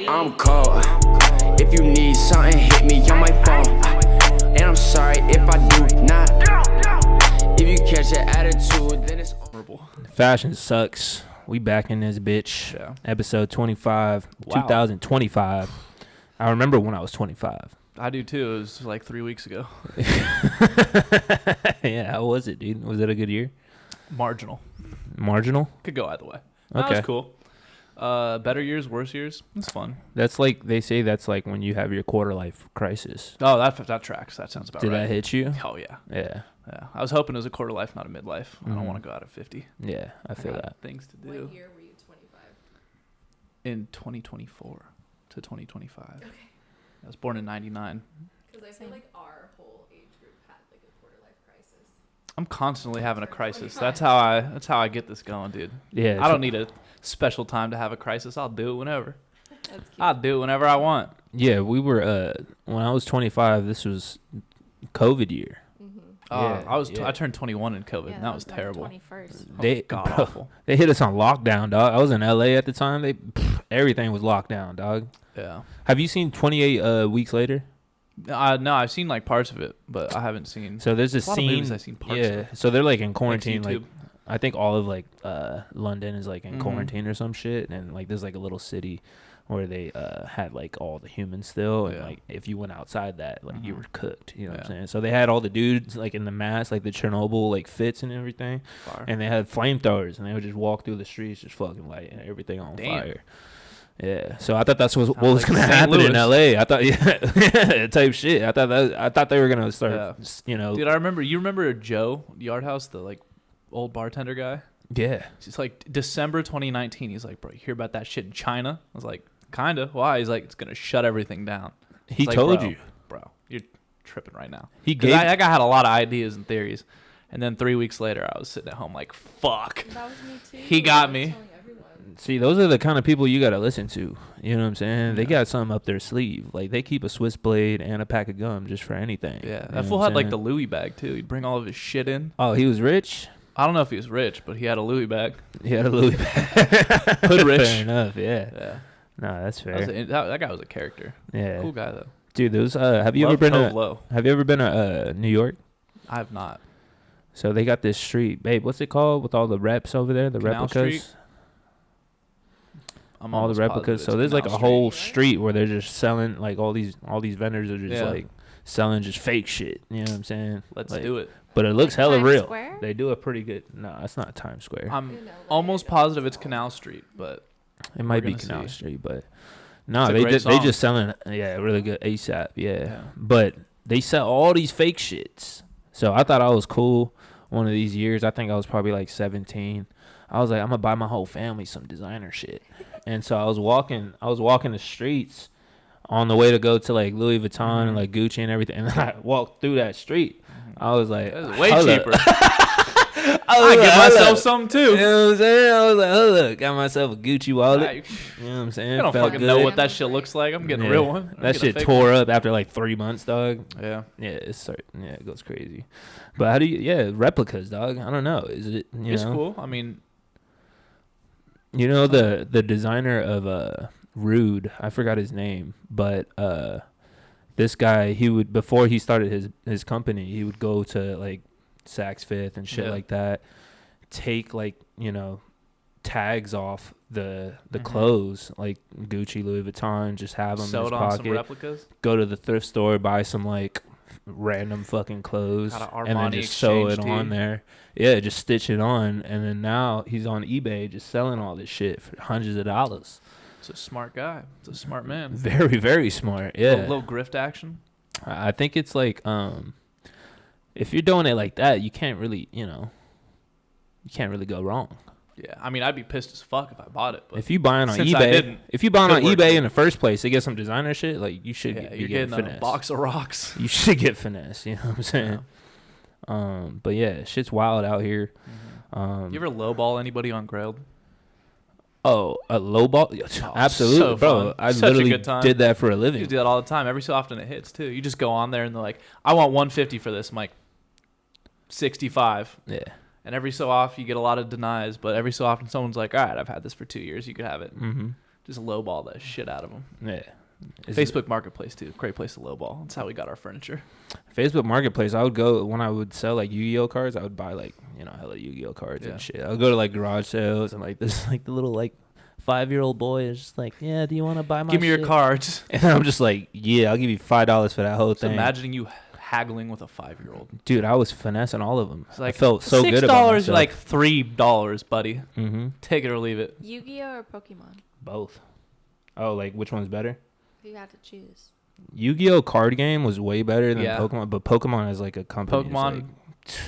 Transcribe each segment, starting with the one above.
I'm cold. If you need something, hit me on my phone. And I'm sorry if I do not. If you catch an attitude, then it's horrible. Fashion sucks. We back in this bitch. Yeah. Episode 25, Wow. 2025. I remember when I was 25. I do too. It was like 3 weeks ago. Yeah, how was it, dude? Was it a good year? Marginal. Marginal? Could go either way. No, Okay. it was cool. Better years, worse years. It's fun. That's like, they say that's like when you have your quarter life crisis. Oh, that tracks. That sounds about Did right. that hit you? Oh, yeah. Yeah. Yeah. I was hoping it was a quarter life, not a midlife. I don't Mhm. want to go out at 50. Yeah, I feel got that. Things to do. What year were you 25? In 2024 to 2025. Okay. I was born in 99. Because I feel like our whole age group had like a quarter life crisis. I'm constantly having a Or crisis. 25. That's how I get this going, dude. Yeah. I don't need a special time to have a crisis. I'll do it whenever. That's cute. I'll do it whenever I want. Yeah, we were, when I was 25, this was COVID year. Yeah, I turned 21 in COVID, and that was terrible. 21st. They God bro, awful. They hit us on lockdown, dog. I was in LA at the time. Everything was locked down, dog. Yeah. Have you seen 28 Weeks Later? No, I've seen like parts of it, but I haven't seen. So there's this a lot of scene. movies I've seen parts Yeah. of. So they're like in quarantine. Like YouTube. I think all of like London is like in Mhm. quarantine or some shit, and like there's like a little city where they had like all the humans still, and Yeah. like if you went outside that, like you Mhm. were cooked. You know what I'm Yeah. saying? So they had all the dudes like in the mask, like the Chernobyl like fits and everything. Fire. And they had flamethrowers, and they would just walk through the streets, just fucking lighting everything on Damn. fire. Yeah, so I thought that's what Sounds was like gonna St. happen in Louis. LA. I thought, yeah, type shit. I thought they were gonna start, Yeah. you know, Dude, I remember. You remember Joe Yard House, the like old bartender guy? yeah. It's like December 2019. He's like, bro, you hear about that shit in China? I was like, kinda. Why? He's like, it's gonna shut everything down. He It's like, told bro, you. bro, you're tripping right now. He 'Cause gave. that guy had a lot of ideas and theories, and then 3 weeks later, I was sitting at home like, fuck. That was me too. He got I was me. telling everyone. See, those are the kind of people you gotta listen to. You know what I'm saying? They Yeah. got something up their sleeve. Like they keep a Swiss blade and a pack of gum just for anything. Yeah, You that know fool what I'm had like the saying? Louis bag too. He'd bring all of his shit in. Oh, he was rich. I don't know if he was rich, but he had a Louis bag. He had a Louis bag. Hood rich. Fair enough. Yeah. Yeah, No, that's that, fair. that guy was a character. Yeah. Cool guy though. Dude, those. Have you Love ever been Tove to? Lo. Have you ever been to New York? I have not. So they got this street, babe. What's it called with all the reps over there? The Canal replicas. Street? I'm All the almost positive replicas. it's So there's like a Canal Street. whole Street. street where they're just selling like all these vendors are just Yeah. like selling just fake shit. You know what I'm saying? Let's Like, do it. But it looks hella Times real. Square? They do a pretty good. No, it's not Times Square. I'm You know, like, almost it's positive it's all- Canal Street, but It might be gonna Canal see. Street, but no, It's a they great just they song. just selling really good ASAP. Yeah. Yeah. But they sell all these fake shits. So I thought I was cool one of these years. I think I was probably like 17. I was like, I'm gonna buy my whole family some designer shit. And so I was walking the streets on the way to go to like Louis Vuitton and like Gucci and everything. And I walked through that street. I was like, it's way hold up. cheaper. I give myself some too. You know what I'm saying? I was like, hold up, got myself a Gucci wallet. I, You know what I'm saying? I don't Felt fucking good. know what that shit looks like. I'm getting a Yeah. real one. I'm That getting a shit fake tore up after like 3 months, dog. one. Yeah. Yeah, it goes crazy. But how do you? Yeah, replicas, dog. I don't know. Is it? You It's know, cool. I mean, You know the designer of Rude. I forgot his name, but this guy, he would, before he started his company, he would go to like Saks Fifth and shit Yeah. like that, take like, you know, tags off the Mhm. clothes, like Gucci, Louis Vuitton, just have them in sewed his on some pocket. replicas. Go to the thrift store, buy some like random fucking clothes, Got a and then Armani just sew it exchange on tee. there. Yeah, just stitch it on, and then now he's on eBay just selling all this shit for hundreds of dollars. It's a smart guy. It's a smart man. Very, very smart. Yeah, Little grift action. I think it's like if you're doing it like that, you can't really, you go wrong. Yeah. I mean, I'd be pissed as fuck if I bought it. But If you buying on Since I eBay, didn't, if you buying on good work, eBay dude. in the first place to get some designer shit, like you should yeah, be you're getting getting finesse. a box of rocks. You should get finesse. You know what I'm saying? But yeah, shit's wild out here. You ever lowball anybody on Grailed? Oh, a low ball? Absolutely, so bro. fun. I Such a literally good time. did that for a You living. do that all the time. Every so often it hits too. You just go on there and they're like, I want 150 for this. I'm like, 65. Yeah. And every so often you get a lot of denies, but every so often someone's like, all right, I've had this for 2 years. You could have it. Mm-hmm. Just lowball that shit out of them. Yeah. Facebook Marketplace too, great place to lowball. That's how we got our furniture. Facebook Marketplace, I would go when I would sell like Yu-Gi-Oh cards. I would buy like hella Yu-Gi-Oh cards and shit. I would go to like garage sales and like this like the little like 5-year-old boy is just like, yeah, do you want to buy my? Give me shit? your cards. And I'm just like, yeah, I'll give you $5 for that whole Just thing. imagining you haggling with a 5-year-old. Dude, I was finessing all of them. It's like, I felt so good about myself. $6, like $3, buddy. Mm-hmm. Take it or leave it. Yu-Gi-Oh or Pokemon? Both. Oh, like which one's better? If you had to choose. Yu-Gi-Oh card game was way better than Yeah. Pokemon, but Pokemon is like a company. Pokemon,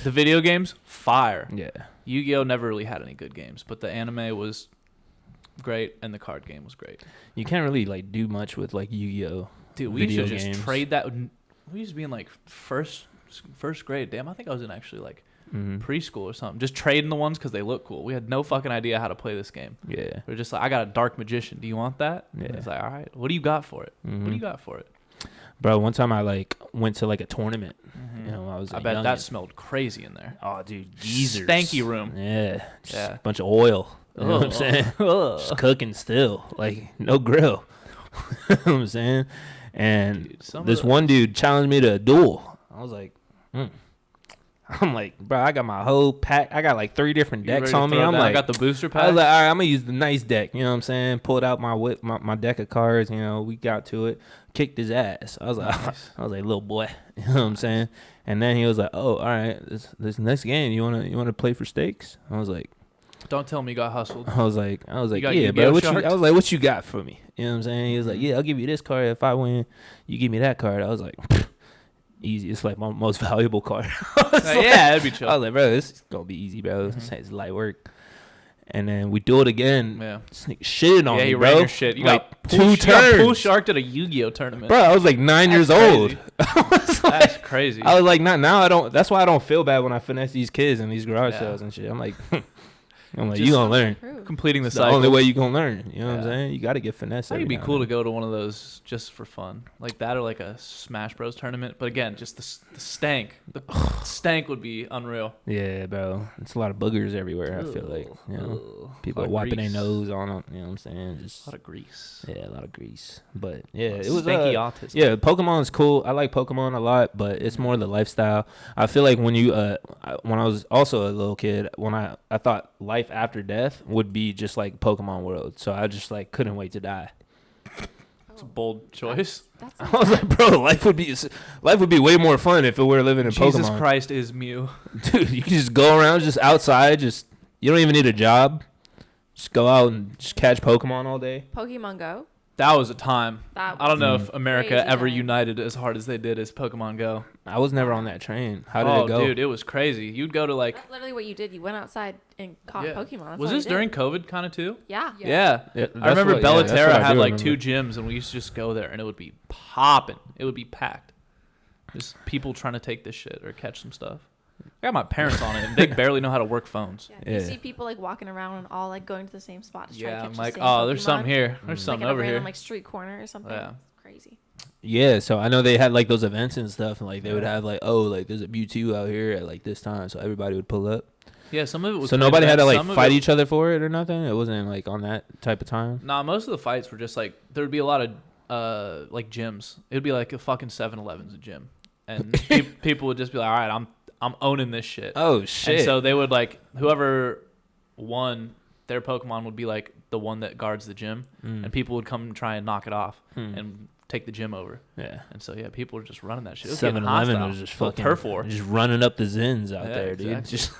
the video games, fire. Yeah. Yu-Gi-Oh never really had any good games, but the anime was great and the card game was great. You can't really like do much with like Yu-Gi-Oh. Dude, we used video to just games. trade that. We used to be in like first grade. Damn, I think I was in actually like preschool or something. Just trading the ones because they look cool. We had no fucking idea how to play this game. Yeah. We are just like, I got a dark magician. Do you want that? Yeah. And it's like, all right. What do you got for it? What do you got for it? Bro, one time I like went to like a tournament. You know, I was. I a bet that youngin'. smelled crazy in there. Oh, dude, geezers. Stanky room. Yeah. Just Yeah. a bunch of oil. You know what I'm saying? Ugh. Just cooking still. Like, no grill. You know what I'm saying? And Dude, some of this the- one dude challenged me to a duel. I was like, I'm like, bro, I got my whole pack. I got like 3 different You ready decks to on me. throw I'm down? like, I got the booster I pack. was like, all right, I'm gonna use the nice deck. You know what I'm saying? Pulled out my whip, my deck of cards. You know, we got to it, kicked his ass. I was like, Nice. I was like, little boy. You know what I'm saying? And then he was like, oh, all right, this next game, you wanna play for stakes? I was like, Don't tell me you got hustled. I was like, got yeah, Yu-Gi-Oh bro. sharked? I was like, what you got for me? You know what I'm saying? He was like, yeah, I'll give you this card if I win. You give me that card. I was like, easy. It's like my most valuable card. Yeah, that'd be chill. I was like, bro, this is gonna be easy, bro. It's light work. And then we do it again. Yeah. This nigga shitted on Yeah, me, you bro. ran your shit. You like got 2 You got turns, pool sharked at a Yu-Gi-Oh tournament. bro. I was like 9 years old. That's crazy. I was like, not now. I don't. That's why I don't feel bad when I finesse these kids in these garage Yeah. sales and shit. I'm like, you Just- gonna learn. True. Completing the It's the cycle. only way you gonna learn. You know what I'm Yeah. saying? You got to get finesse. I think it'd be every now cool and to go to one of those just for fun, like that, or like a Smash Bros tournament. But again, just the stank. The stank would be unreal. then. Yeah, bro. It's a lot of boogers everywhere. I feel like people Lot are of wiping their grease. nose on them. You know what I'm saying? A Just lot of grease. yeah, a lot of grease. But yeah, it was stanky autism. yeah, Pokemon's cool. I like Pokemon a lot, but it's more the lifestyle. I feel like when you when I was also a little kid, when I thought life after death would be just like Pokemon World. So I just like couldn't wait to die. It's a bold choice. That's I was like, bro, life would be way more fun if it were living in Jesus Pokemon. Christ is Mew. Dude, you can just go around just outside, just you don't even need a job. Just go out and just catch Pokemon all day. Pokemon Go. That was a time. That I don't know Mm. if America Crazy ever time. united as hard as they did as Pokemon Go. I was never on that train. How did it go? Dude, it was crazy. You'd go to like. That's literally what you did. You went outside and caught Yeah. Pokemon. That's Was all this you during did. COVID kind of too? Yeah. Yeah. Yeah, I remember that's what Bellaterra I had do like remember. 2 gyms, and we used to just go there, and it would be popping. It would be packed. Just people trying to take this shit or catch some stuff. I got my parents on it, and they barely know how to work phones. Yeah. You Yeah. see people like walking around and all like going to the same spot to try to Yeah, catch I'm the like, same oh, there's Pokemon. something here. There's Like something in a over random here. like street corner or something. Yeah. It's crazy. Yeah, so I know they had like those events and stuff, and like they would have like, oh, like there's a Mewtwo out here at like this time, so everybody would pull up. Yeah, some of it was. So good nobody had to events, like some of fight it- each other for it or nothing. It wasn't like on that type of time. Nah, most of the fights were just like there would be a lot of like gyms. It would be like a fucking 7-Eleven's a gym, and people would just be like, all right, I'm owning this shit. Oh shit! And so they would like whoever won, their Pokemon would be like the one that guards the gym, and people would come and try and knock it off and take the gym over. yeah, And so yeah, people were just running that shit. It was getting 7-Eleven hostile. was just Full fucking turf war. just running up the Zins out Yeah, there, dude. exactly. Just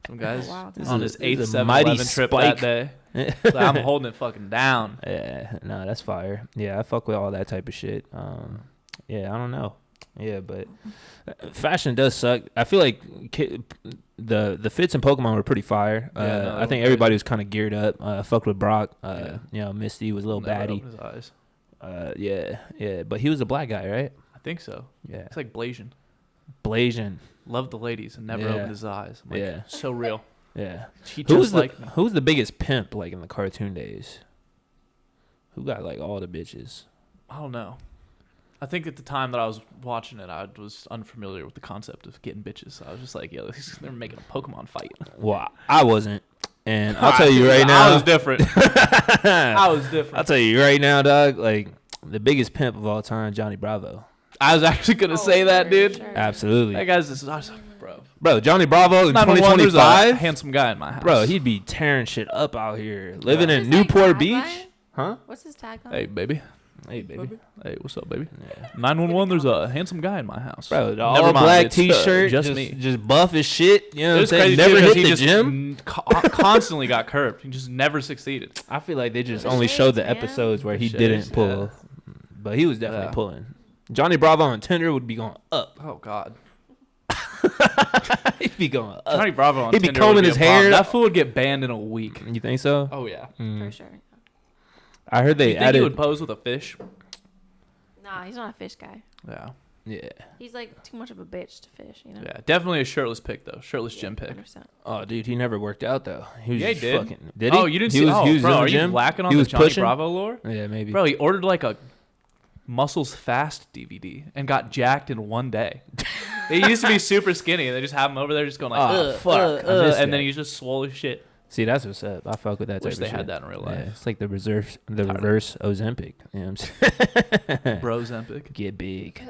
Some guys Oh, wow, on this his is 8th a mighty 7-Eleven trip spike. that day. Like, I'm holding it fucking down. yeah, no, that's fire. Yeah, I fuck with all that type of shit. Yeah, I don't know. Yeah, but fashion does suck. I feel like the fits in Pokemon were pretty fire. Yeah, no, I they think were everybody was kind of geared up. I fucked with Brock. Yeah. You know, Misty was a little Never baddie. opened his eyes. Yeah, but he was a black guy, right? I think so. Yeah, It's like Blasian. Blasian. Loved the ladies and never Yeah. opened his eyes. I'm like, Yeah. so real. Yeah. He Who's just the like me. Who's the biggest pimp like in the cartoon days? Who got like all the bitches? I don't know. I think at the time that I was watching it, I was unfamiliar with the concept of getting bitches. So I was just like, yo, they're making a Pokemon fight. Well, I wasn't. And I'll tell you right now, I was different. I'll tell you right now, dog. Like the biggest pimp of all time, Johnny Bravo. I was actually gonna say that, dude. Sure. Absolutely, That guy's just, bro. bro. Johnny Bravo in 911, there's a 2025, handsome guy in my house. bro. He'd be tearing shit up out here, living What's in his, Newport tagline? Beach, huh? What's his tagline? Hey, baby. Hey, baby. Hey, what's up, baby? Yeah. 911, there's a handsome guy in my house. Bro, the Never all mind, black it's, T-shirt, just me. just buff as shit. You know what I'm It's saying? crazy Never too, 'cause hit he the just gym. Constantly got curved. He just never succeeded. I feel like they just The only shades, showed the man. episodes where he The didn't shades, pull, yeah. but he was definitely Yeah. pulling. Johnny Bravo on Tinder would be going up. Oh God. He'd be going up. Johnny Bravo on He'd be Tinder combing would his a problem. hair. That fool would get banned in a week. You think so? Oh yeah. Mm. For sure. I heard they You think he added. would pose with a fish? Nah, he's not a fish guy. Yeah. Yeah. He's like too much of a bitch to fish, you know? Yeah. Definitely a shirtless pic though. Shirtless gym pic. 100%. Oh, dude, he never worked out though. He was Yeah, he just did. fucking. Did he? Oh, you didn't he see? Was, Oh, he was bro, in the are you gym. lacking on He the was Johnny pushing? Bravo lore? Yeah, maybe. Bro, he ordered like a Muscles Fast DVD and got jacked in one day. He used to be super skinny, and they just have him over there just going like, Oh, fuck. I missed and then that. he's just swole as shit. See, that's what's up. I fuck with that. Wish type they of had shit. that in real Yeah, life. it's like the Tired reverse Ozempic. You know what I'm saying? Bros Empic. Get big.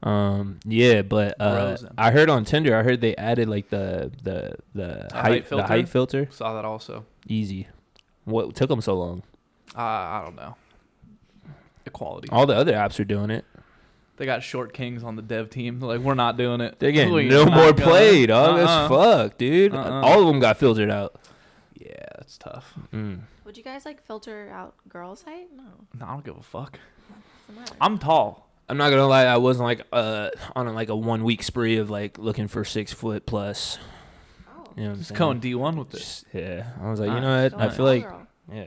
Yeah, but Bros Empic. I heard on Tinder. I heard they added like the height the height filter. Saw that also. Easy. What took them so long? I don't know. Equality. All the other apps are doing it. They got short kings on the dev team. They're like, we're not doing it. They're getting We're no not more gonna. play, dog. Uh-uh. That's fuck, dude. All of them got filtered out. Yeah, that's tough. Would you guys like filter out girls' height? No. No, I don't give a fuck. What's the matter? I'm tall. I'm not gonna lie. I wasn't like on like a 1 week spree of like looking for 6 foot plus. Oh. You know what I'm Just saying? going D1 with this. Just- yeah, I was like, you Nice. know what? I Nice. feel like, Girl. yeah.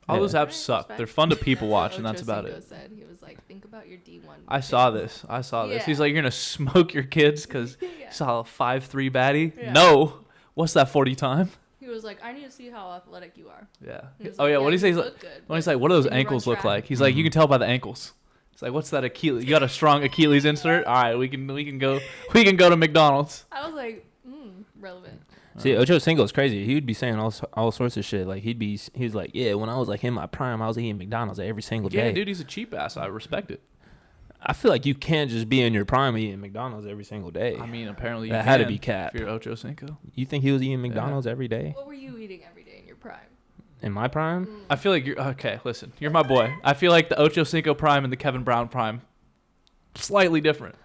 All those Alright, apps suck. respect. They're fun to people That's watch, what and that's Ocho about Cinco it. said. He was like, think about your D1. I saw this. Yeah. He's like, you're gonna smoke your kids because Yeah. you saw a 5'3" baddie. Yeah. No. What's that 40 time? He was like, I need to see how athletic you are. Yeah. He was Oh like, yeah. What do you say? He's like, look good, when he's but like, what do those can you run ankles look track?" like? He's like, you can tell by the ankles. It's like, what's that Achilles? You got a strong Achilles insert? All right, we can go to McDonald's. I was like, relevant. See, Ocho Cinco is crazy. He would be saying all sorts of shit. Like he's like, yeah, when I was like in my prime, I was eating McDonald's every single Yeah, day. dude, he's a cheap ass. I respect it. I feel like you can't just be in your prime eating McDonald's every single day. I mean, apparently you That had to can be cap. if you're Ocho Cinco. You think he was eating McDonald's every day What were you eating every day in your prime? in my prime? I feel like you're okay. Listen, you're my boy. I feel like the Ocho Cinco prime and the Kevin Brown prime, slightly different.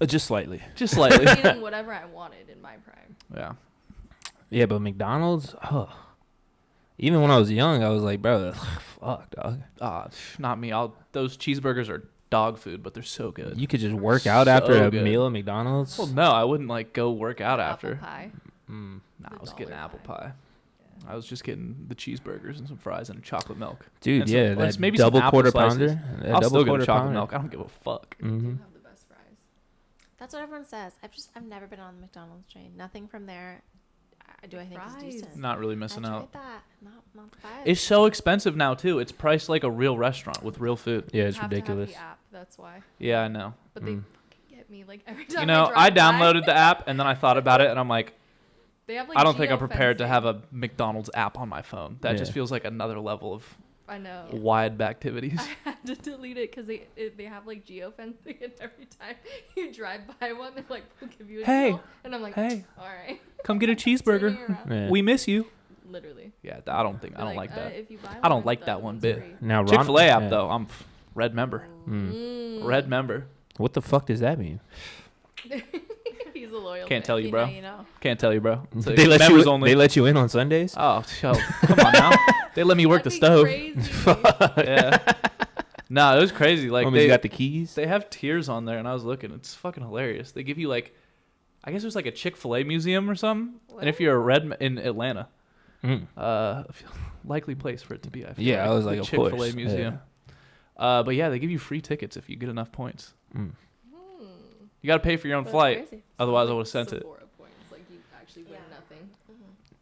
Just slightly. Just slightly. Eating whatever I wanted in my prime. Yeah. Yeah, but McDonald's, even when I was young, I was like, bro, fuck, dog. Not me. Those cheeseburgers are dog food, but they're so good. You could just work out after So a good. meal at McDonald's. Well, no, I wouldn't like go work out Apple after. pie. Mm. Nah, I The was getting dollar apple pie. pie. I was just getting the cheeseburgers and some fries and chocolate milk. Dude, And some- yeah, well, that maybe some double apple quarter slices. pounder. That I'll double still get quarter a chocolate pounder. milk. I don't give a fuck. Mm-hmm. You have the best fries. That's what everyone says. I've never been on the McDonald's train. Nothing from there. Do I think is Fries. decent? Not really I missing tried out. that. Not the vibe. It's so expensive now too. It's priced like a real restaurant with real food. Yeah, You it's have to have ridiculous. the app. That's why. Yeah, I know. But they fucking get me like every time. You know, I I drive by. downloaded the app and then I thought about it and I'm like, They have like. I don't think I'm prepared to geofencing. have a McDonald's app on my phone. That just Yeah. feels like another level of I know. wide activities. I had to delete it because they have like geofencing, and every time you drive by one, they're like, "We'll give you a Hey. deal," and I'm like, Hey. all right." Come get a cheeseburger. Turning around. Yeah. We miss you. Literally. Yeah, I don't like that. If you buy I don't one, like the that other one one's bit. free. Now, Ron- Chick-fil-A app yeah. though, I'm red member. Red member. What the fuck does that mean? He's a loyal. Can't fan. tell you, bro. You know. Can't tell you, bro. It's like They let members you. only. They let you in on Sundays. Oh, come on now. They let me work the That'd be stove. crazy. Yeah. No, it was crazy. Like Homies they got the keys. they have tiers on there, and I was looking. It's fucking hilarious. They give you like, I guess there's like a Chick-fil-A museum or something. And if you're a in Atlanta, likely place for it to be. I feel Yeah, I was the like, of Chick-fil-A course, museum. But yeah, they give you free tickets if you get enough points. Mm. You got to pay for your own That's flight. crazy. Otherwise, I Like would have sent it. Sephora points, like you actually win Yeah. nothing.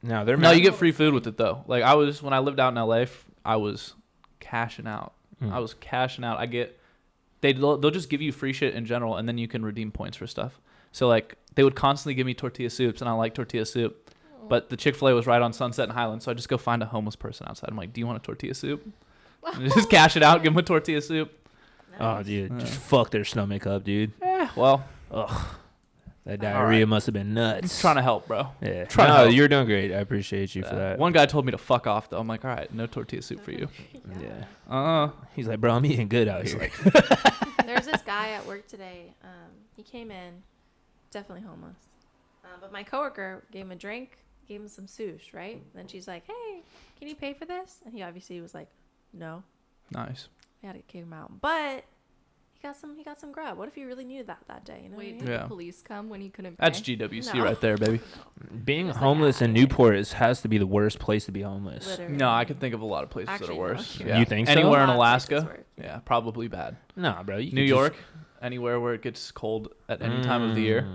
Now they're No, you get free food with it though. Like when I lived out in LA, I was cashing out. I was cashing out. They'll just give you free shit in general, and then you can redeem points for stuff. So like they would constantly give me tortilla soups, and I like tortilla soup, But the Chick-fil-A was right on Sunset and Highland, so I just go find a homeless person outside. I'm like, do you want a tortilla soup? And just cash it out, give them a tortilla soup. Oh, dude, just fuck their stomach up, dude. Well, Ugh. That diarrhea must have been nuts. I'm trying to help, bro. Yeah. Trying to No, help. you're doing great. I appreciate you for that. One guy told me to fuck off, though. I'm like, all right, no tortilla soup for you. Yeah. He's like, bro, I'm eating good out here. There's this guy at work today. He came in, definitely homeless. But my coworker gave him a drink, gave him some sush, right? Then she's like, "Hey, can you pay for this?" And he obviously was like, "No." Nice. I had to kick him out. But he got some grub. What if he really needed that day? You know? Wait, what I did mean? Yeah. the police come when he couldn't pay? That's GWC No. right there, baby. Being Just like, homeless in Newport has to be the worst place to be homeless. Literally. No, I could think of a lot of places Actually, that no, are worse. here. Yeah. You think so? Anywhere in A lot of places Alaska? worse. Yeah, probably bad. Nah, bro. You New could York? Anywhere where it gets cold at any time of the year?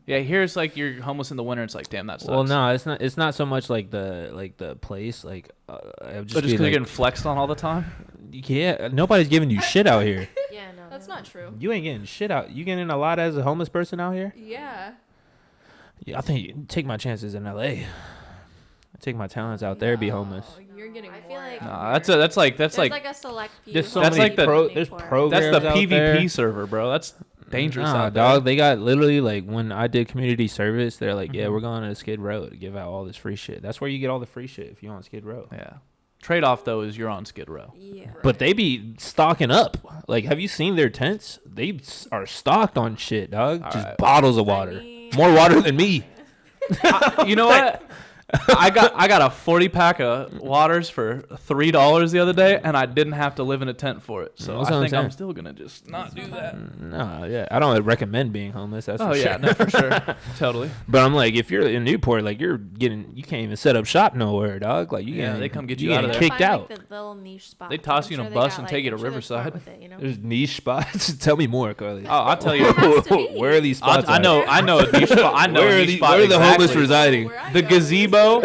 Yeah, here it's like you're homeless in the winter. It's like, damn, that sucks. Well, no, it's not. It's not so much like the place. Like, I would But just because you're getting flexed on all the time? yeah, nobody's giving you shit out here. Yeah, no. That's no. not true. You ain't getting shit out. You getting a lot as a homeless person out here? Yeah. Yeah, I think you take my chances in L.A. Take my talents out there, be homeless. No, you're getting I more feel like- out Nah, here. that's like There's like a select few. There's so That's many like the- there's Newport. programs That's the out PvP there. server, bro. That's dangerous Nah, out there. dog. They got literally like when I did community service, they're like, yeah, Mhm. we're going to Skid Row to give out all this free shit. That's where you get all the free shit if you're on Skid Row. Yeah. Trade-off, though, is you're on Skid Row. Yeah. But they be stocking up. Like, have you seen their tents? They are stocked on shit, dog. All Just right. bottles of water. mean- More water than me. You know what? I got a 40-pack of waters for $3 the other day, and I didn't have to live in a tent for it. So That's I what I'm think I'm saying. still going to just not do that. No, yeah. I don't recommend being homeless. That's Oh, for yeah, sure. no, for sure. Totally. But I'm like, if you're in Newport, like you can't even set up shop nowhere, dog. Like you Yeah, getting- they come get you you out of getting there. kicked Find, out. Like, the little niche spots. They toss I'm you in a sure they bus got, and like, take you to I'm sure they're smart Riverside. with it, you know? There's niche spots. Tell me more, Carly. Oh, I'll tell you. It has to be. Where are these spots? I at? know a niche spot. I know Where a are niche spot. where are the homeless exactly. residing? Where I The go. gazebo,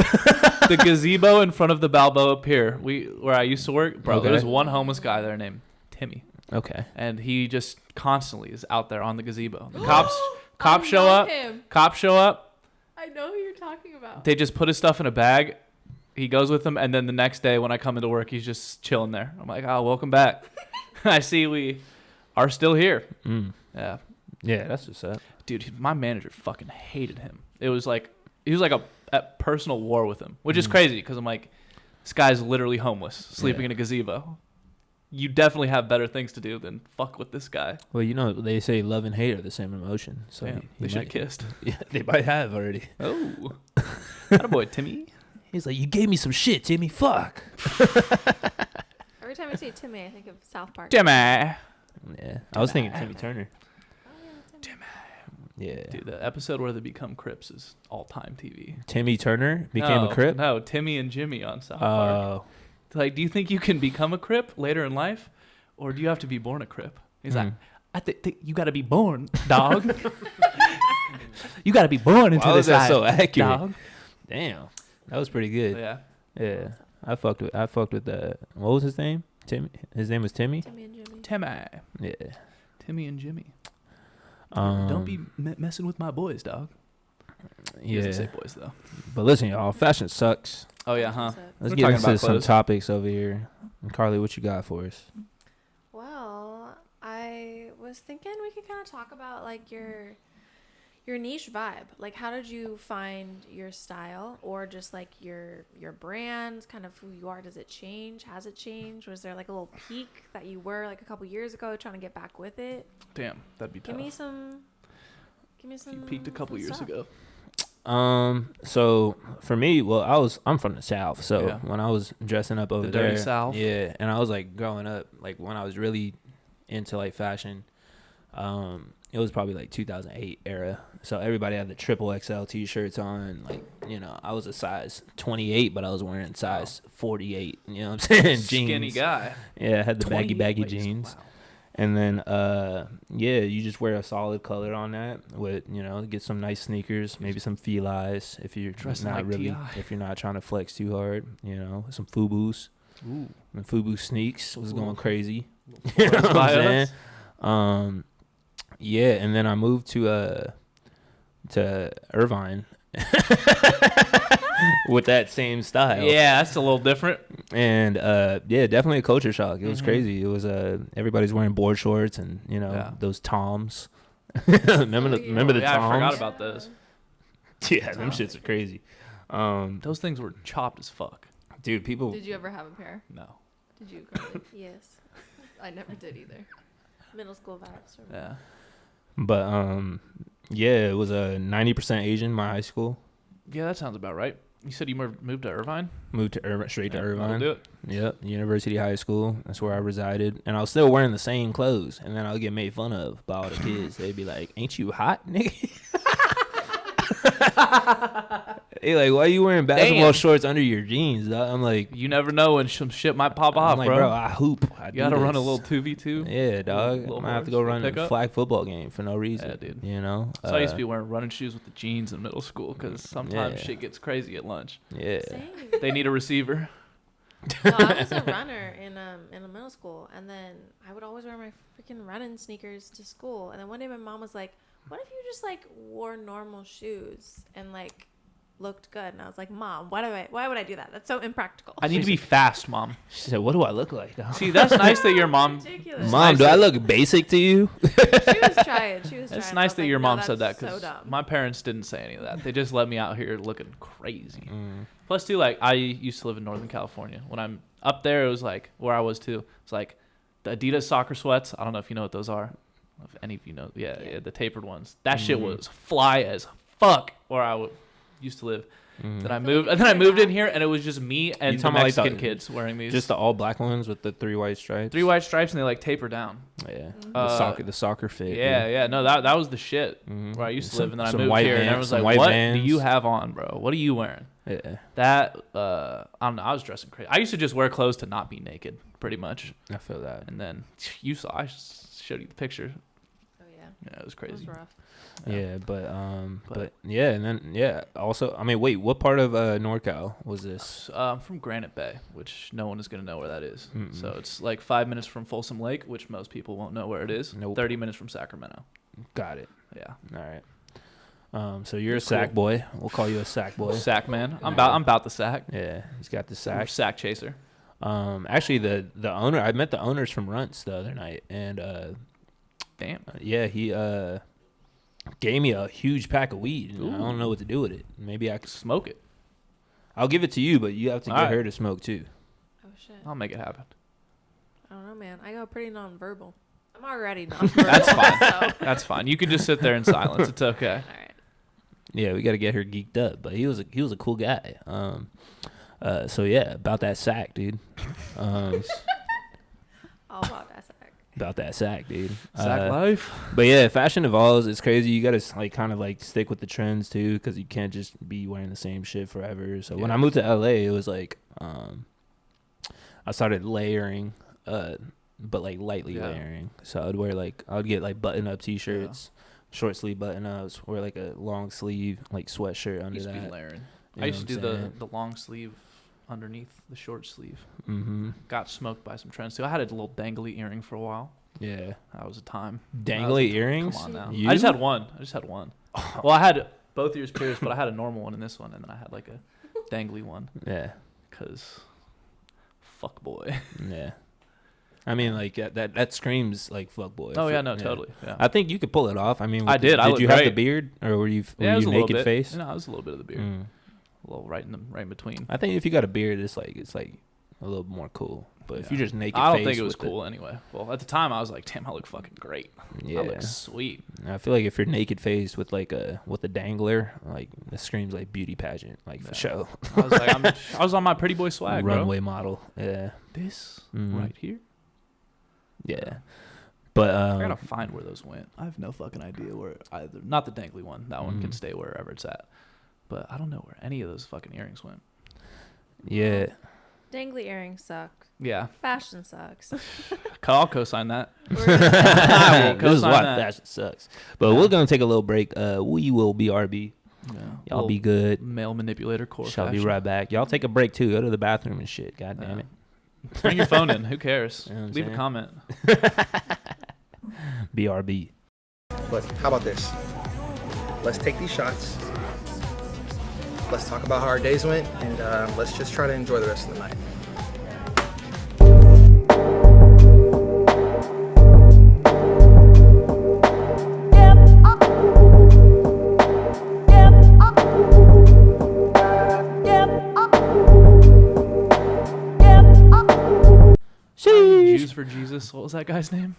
the gazebo in front of the Balboa Pier, where I used to work, bro. Okay. There's one homeless guy there named Timmy, Okay. and he just constantly is out there on the gazebo. The cops I show know up. him. Cops show up. I know who you're talking about. They just put his stuff in a bag. He goes with them, and then the next day when I come into work, he's just chilling there. I'm like, oh, welcome back. I see we are still here. Mm. Yeah, Yeah, that's what's up. dude, my manager fucking hated him. It was like he was like at personal war with him, which is Mm. crazy because I'm like, this guy's literally homeless, sleeping Yeah. in a gazebo. You definitely have better things to do than fuck with this guy. Well, you know they say love and hate are the same emotion, so Damn, he they should have might- kissed. Yeah, they might have already. Oh, attaboy, Timmy. He's like, you gave me some shit, Timmy. Fuck. Every time I see Timmy, I think of South Park. Timmy. Yeah, I was thinking Timmy Turner. Oh, yeah, Timmy. Yeah, Dude, the episode where they become Crips is all-time TV. Timmy Turner became a Crip. No, Timmy and Jimmy on South Park. Like, do you think you can become a Crip later in life, or do you have to be born a Crip? He's like, I think you got to be born, dog. You got to be born into Why was this that life, so accurate? dog. Damn, that was pretty good. Yeah. Yeah, I fucked with the what was his name? Timmy. His name was Timmy. Timmy and Jimmy. Timmy. Yeah. Timmy and Jimmy. Um, Don't be messing with my boys, dog. He doesn't say Yeah. boys, though. But listen, y'all, fashion sucks. Oh, yeah, huh? What's up? Let's We're get talking into about some clothes. topics over here. And Carly, what you got for us? Well, I was thinking we could kind of talk about like your niche vibe. Like, how did you find your style, or just like your brand, kind of who you are? Does it change? Has it changed? Was there like a little peak that you were like a couple years ago trying to get back with it? Damn, that'd be tough. Give me some. He peaked a couple some years stuff. ago. So for me, well, I'm from the South, so Yeah. when I was dressing up over The there, dirty South. yeah, and I was like growing up, like when I was really into like fashion, it was probably like 2008 era. So everybody had the triple XL t-shirts on, like, you know, I was a size 28, but I was wearing size 48. You know what I'm saying? Skinny Jeans. guy. Yeah, I had the baggy 28 waist. jeans. Wow. And then, yeah, you just wear a solid color on that with, you know, get some nice sneakers, maybe some Felines if you're Dressing not like really, T.I. if you're not trying to flex too hard, you know, some Fubus. Ooh. The Fubu sneaks was Ooh. going crazy. You know what I'm saying? Yeah, and then I moved to Irvine, with that same style. Yeah, that's a little different. And yeah, definitely a culture shock. It was crazy. It was everybody's wearing board shorts and those Toms. remember the Toms? I forgot about those. Yeah, them shits are crazy. Those things were chopped as fuck. Dude, people. Did you ever have a pair? No. Did you, Carly? Yes. I never did either. Middle school vibes. Yeah. But yeah, it was a 90% Asian. My high school. Yeah, that sounds about right. You said you moved to Irvine? Moved to straight to Irvine. I'll do it. Yep, University High School. That's where I resided, and I was still wearing the same clothes. And then I would get made fun of by all the kids. They'd be like, "Ain't you hot, nigga?" Hey, like, why are you wearing basketball shorts under your jeans, dog? I'm like, You never know when some shit might pop off, I'm like, bro. I hoop. You gotta run a little 2v2. Yeah, dog. I might have to go run a flag football game for no reason. Yeah, dude. You know? So I used to be wearing running shoes with the jeans in middle school because sometimes shit gets crazy at lunch. Yeah. Same. They need a receiver. No, I was a runner in a middle school, and then I would always wear my freaking running sneakers to school. And then one day my mom was like, "What if you just like wore normal shoes and like looked good?" And I was like, "Mom, why would I do that? That's so impractical." I need to be fast, Mom. She said, "What do I look like, dog?" See, that's nice that your mom. Ridiculous. Mom, do I look basic to you? She was trying. It's nice that your mom said that because because my parents didn't say any of that. They just let me out here looking crazy. Plus, too, like I used to live in Northern California. When I'm up there, it was like where I was too. It's like the Adidas soccer sweats. I don't know if you know what those are. If any of you know, yeah, the tapered ones. That shit was fly as fuck where I used to live. Then I moved, and then I moved in here, and it was just me and the Mexican kids wearing these. Just the all black ones with the 3 white stripes. 3 white stripes, and they like taper down. Yeah, Mm-hmm. the soccer fit. Yeah. No, that was the shit where I used to live, and then I moved here, and everyone's like, "What do you have on, bro? What are you wearing?" Yeah. That I don't know. I was dressing crazy. I used to just wear clothes to not be naked, pretty much. I feel that. And then I showed you the picture. Oh yeah. Yeah, it was It crazy. was rough. Yeah, but yeah, and then also, I mean, wait, what part of NorCal was this? I'm from Granite Bay, which no one is gonna know where that is. So it's like 5 minutes from Folsom Lake, which most people won't know where it is. Nope. 30 minutes from Sacramento. Got it. Yeah. All right. So you're a sack boy. We'll call you a sack boy. Sack man. I'm about the sack. Yeah, he's got the I'm a sack. sack chaser. Actually, the owner, I met the owners from Runts the other night, and Damn. yeah, he gave me a huge pack of weed. And I don't know what to do with it. Maybe I could Smoke it. I'll give it to you, but you have to All get right. her to smoke too. Oh shit. I'll make it happen. I don't know, man. I go pretty nonverbal. I'm already nonverbal. That's fine. So. That's fine. You can just sit there in silence. It's okay. All right. Yeah, we got to get her geeked up. But he was a cool guy. So yeah, about that sack, dude. All about that sack. About that sack, dude. Sack life. But yeah, fashion evolves. It's crazy. You gotta like kind of like stick with the trends too, because you can't just be wearing the same shit forever. So when I moved to LA, it was like I started layering, but like lightly layering. So I'd get like button up t-shirts, short sleeve button ups, wear like a long sleeve like sweatshirt under Used to be that. layering. You I know used to what do I'm the saying? long sleeve underneath the short sleeve. Mm-hmm. Got smoked by some trends too. I had a little dangly earring for a while. Yeah. That was a time. Dangly earrings? Come on now. You? I just had one. Well, I had both ears pierced, but I had a normal one in this one, and then I had like a dangly one. Yeah. Cause fuck boy. Yeah. I mean, like that screams like fuck boy. Oh yeah, no, totally. Yeah. I think you could pull it off. I mean, I did. Did you have the great. beard, or were you Yeah, it was a little naked bit. face? No, it was a little bit of the beard. A little right in between. I think if you got a beard, it's like a little more cool. But if you're just naked, I don't face think it was with cool anyway. Well, at the time, I was like, damn, I look fucking great. Yeah. I look sweet. I feel like if you're naked face with like a dangler, like it screams like beauty pageant, like for show. I was like, I was on my pretty boy swag, Runway bro. model. Yeah. This Mhm. right here. Yeah. But I gotta find where those went. I have no fucking idea where either. Not the dangly one. That one can stay wherever it's at. But I don't know where any of those fucking earrings went. yeah. Dangly earrings suck. Yeah, Fashion sucks. I'll co-sign that. This is co-sign why that. fashion sucks. But we're gonna take a little break. We will BRB. Yeah. Y'all Little be good. Male manipulator core. Shall be fashion. right back. Y'all take a break too. Go to the bathroom and shit. God damn it. Bring your phone in. Who cares? You know what I'm Leave a saying? comment. BRB. But how about this? Let's take these shots Let's talk about how our days went, and let's just try to enjoy the rest of the night. Jews for Jesus. What was that guy's name?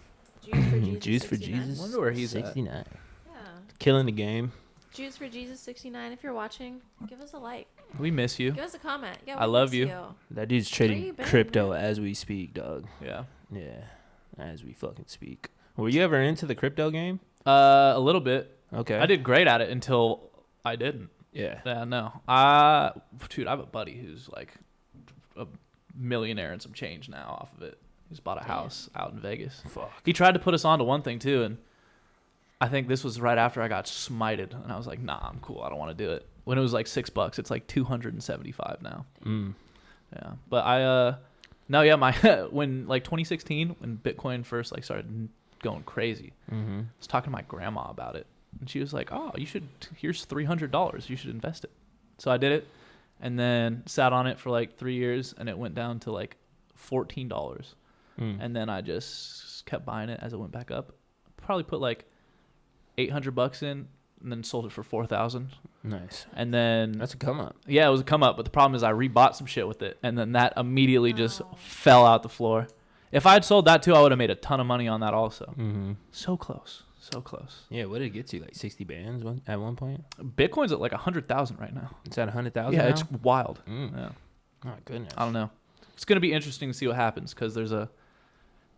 Juice for 69. Jesus. Wonder where he's at. 69. Yeah. Killing the game. Jews for Jesus 69. If you're watching, give us a like. We miss you. Give us a comment. Yeah, I we love miss you. That dude's Where trading you been, crypto man? as we speak, dog. Yeah. Yeah, as we fucking speak. Were you ever into the crypto game? A little bit. Okay. I did great at it until I didn't. Yeah. Yeah, no. Dude, I have a buddy who's like a millionaire and some change now off of it. He's bought a house out in Vegas. Fuck. He tried to put us onto one thing too, and I think this was right after I got smited, and I was like, nah, I'm cool. I don't want to do it. When it was like $6, it's like $275 now. Yeah, but no, yeah, my when like 2016 when Bitcoin first like started going crazy, I was talking to my grandma about it, and she was like, oh, here's $300, you should invest it. So I did it, and then sat on it for like 3 years, and it went down to like $14. And then I just kept buying it as it went back up. Probably put like $800 in, and then sold it for 4,000. Nice. And then That's a come up. yeah, it was a come up, but the problem is I rebought some shit with it, and then that immediately just fell out the floor. If I had sold that too, I would have made a ton of money on that also. So close, so close. Yeah, what did it get to? Like 60 bands at one point? Bitcoin's at like 100,000 right now. It's at 100,000 Yeah, now? it's wild. Yeah, Oh, goodness. I don't know. It's gonna be interesting to see what happens because there's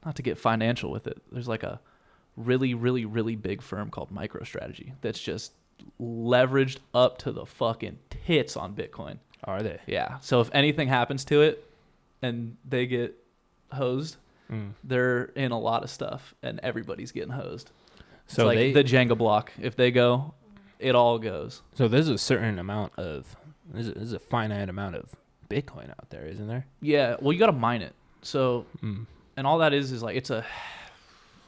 not to get financial with it. There's like a really, really, really big firm called MicroStrategy that's just leveraged up to the fucking tits on Bitcoin. Are they? Yeah. So if anything happens to it and they get hosed, they're in a lot of stuff and everybody's getting hosed. It's So like the Jenga block. If they go, it all goes. So there's a certain amount of, there's a finite amount of Bitcoin out there, isn't there? Yeah. Well, you got to mine it. So, and all that is like, it's a,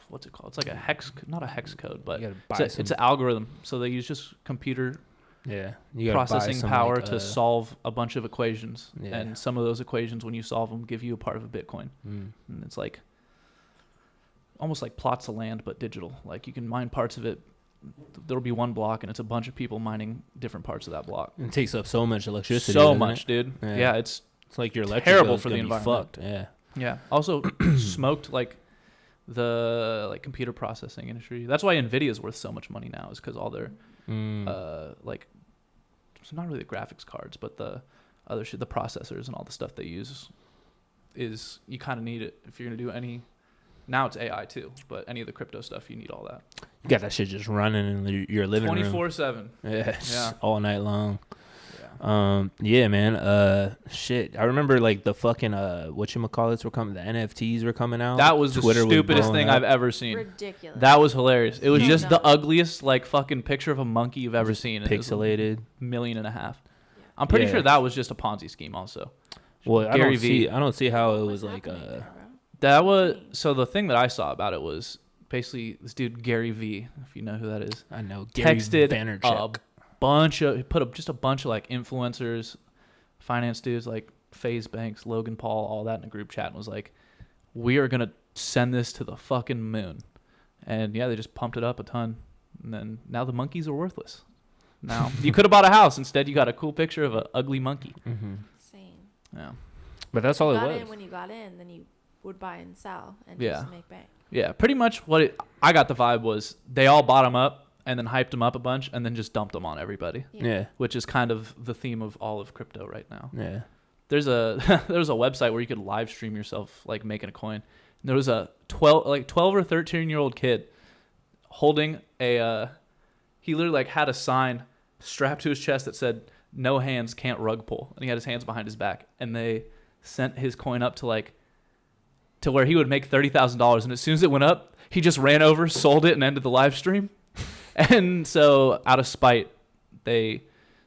what's it called? It's like a hex, not a hex code, but You gotta buy it's an algorithm. So they use just computer Yeah. You gotta buy processing some, power like, to solve a bunch of equations. Yeah. And some of those equations, when you solve them, give you a part of a Bitcoin. And it's like almost like plots of land, but digital. Like you can mine parts of it. There'll be one block, and it's a bunch of people mining different parts of that block. It takes up so much electricity. So doesn't much, it? dude. Yeah. Yeah, it's It's like your electric terrible bill's for the gonna be environment. fucked. Yeah. yeah. Also, smoked like the like computer processing industry. That's why Nvidia's worth so much money now, is because all their like, it's not really the graphics cards, but the other shit, the processors and all the stuff they use, is you kind of need it if you're gonna do any. Now it's AI too, but any of the crypto stuff, you need all that. You got that shit just running in your living room. 24/7. Yeah. Yeah. All night long. Yeah. Yeah, man. Shit. I remember like the fucking whatchamacallits were coming. The NFTs were coming out. That was Twitter the was stupidest blowing thing up. I've ever seen. Ridiculous. That was hilarious. It was So just the dumb. ugliest like fucking picture of a monkey you've ever seen. And it was Pixelated. $1.5 million. I'm pretty Yeah. sure that was just a Ponzi scheme also. Well, I Gary don't V. see. I don't see how it What's was like. happening there, bro? That was so the thing that I saw about it was basically this dude Gary V, if you know who that is, I know. Gary texted Vaynerchuk. a bunch of just a bunch of like influencers, finance dudes like FaZe Banks, Logan Paul, all that in a group chat, and was like, "We are gonna send this to the fucking moon," and yeah, they just pumped it up a ton, and then now the monkeys are worthless. Now you could have bought a house instead. You got a cool picture of an ugly monkey. Insane. Yeah. But that's all it Got was. in when you got in, then you would buy and sell and Yeah. just make bank. Yeah, pretty much what I got the vibe was they all bought them up and then hyped them up a bunch and then just dumped them on everybody, Yeah. which is kind of the theme of all of crypto right now. Yeah. There's a website where you could live stream yourself like making a coin. And there was a 12 or 13-year-old kid holding a he literally like had a sign strapped to his chest that said "No hands, can't rug pull," and he had his hands behind his back, and they sent his coin up to where he would make $30,000, and as soon as it went up, he just ran over, sold it, and ended the live stream. And so, out of spite, they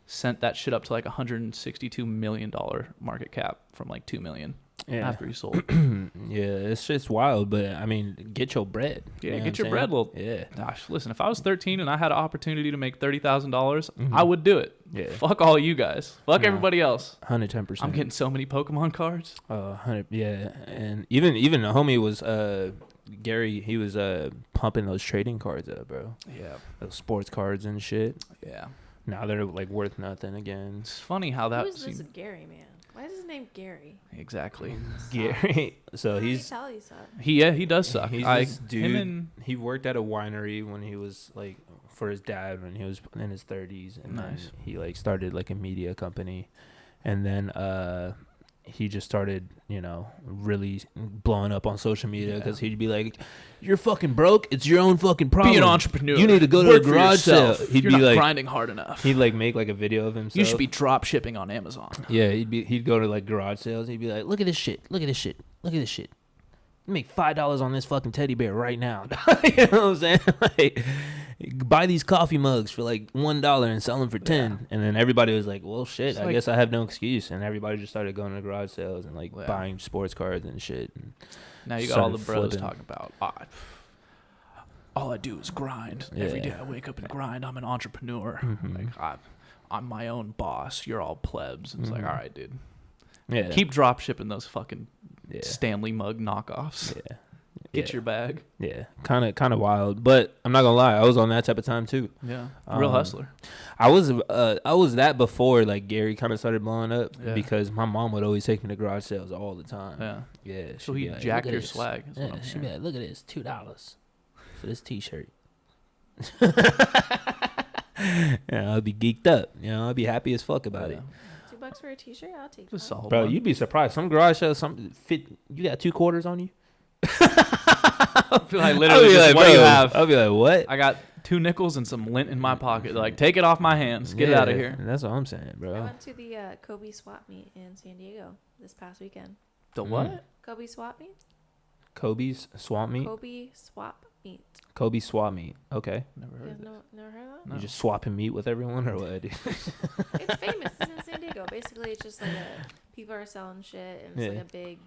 sent that shit up to like $162 million market cap from like $2 million after he sold. Yeah, it's just wild, but I mean, get your bread. Yeah, You know get what your I'm bread. saying? Well, Yeah. gosh, listen, if I was 13 and I had an opportunity to make $30,000, I would do it. Yeah. Fuck all you guys. Fuck No. everybody else. 110%. I'm getting so many Pokemon cards. 100. Yeah, and even the homie was Gary. He was pumping those trading cards up, bro. Yeah. Those sports cards and shit. Yeah. Now they're like worth nothing again. It's funny how that Who is this seemed- Gary man? Why is his name Gary? Exactly. Gary. So Why do you he's tell you so? He does suck. he's I, this dude. Him and He worked at a winery when he was like for his dad when he was in his 30s, and Nice. then he like started like a media company, and then he just started, you know, really blowing up on social media because he'd be like, "You're fucking broke. It's your own fucking problem. be an entrepreneur. You need to go to Work a for garage sale." yourself. He'd You're be not like, grinding hard enough. he'd like make like a video of himself. You should be drop shipping on Amazon. Yeah, he'd go to like garage sales. He'd be like, "Look at this shit. Look at this shit. Look at this shit. You make $5 on this fucking teddy bear right now." You know what I'm saying? Like, buy these coffee mugs for like $1 and sell them for 10. And then everybody was like, "Well, shit. It's I like- guess I have no excuse." And everybody just started going to garage sales and like Yeah. buying sports cards and shit. And Now you got all the started bros flipping. talking about, all I do is grind. Every day Yeah. I wake up and grind. I'm an entrepreneur. Mhm. Like I'm my own boss. You're all plebs. It's like, Mhm. all right, dude. yeah, Keep drop shipping those fucking yeah, Stanley mug knockoffs. yeah, Get yeah. your bag. Yeah, kind of wild. But I'm not gonna lie, I was on that type of time too. Yeah. Real hustler. I was that before like Gary kind of started blowing up Yeah. because my mom would always take me to garage sales all the time. Yeah. Yeah. So she'd he be like, jacked "Look at your this." swag. Is what Yeah, I'm she'd be hearing. like, "Look at this, $2 for this T-shirt." Yeah, I'd be geeked up. You know, I'd be happy as fuck about it. $2 for a t-shirt? I'll take It's a that. solid Bro, one. you'd be surprised. Some garage sales, some fit. You got 2 quarters on you. I feel like I'll literally be just like, what do you bro, have. I'll be like, what? I got 2 nickels and some lint in my pocket. They're like, take it off my hands. Get it out of Yeah, here. That's what I'm saying, I bro. went to the Kobe swap meet in San Diego this past weekend. The Mm. what? Kobe swap meet? Kobe's swap meet. Kobe swap meet. Kobe swap meet. Okay. Never You heard guys of it. never heard of that? No. You just swapping meat with everyone or what? It's famous. It's in San Diego. Basically, it's just like people are selling shit, and it's Yeah. like a big.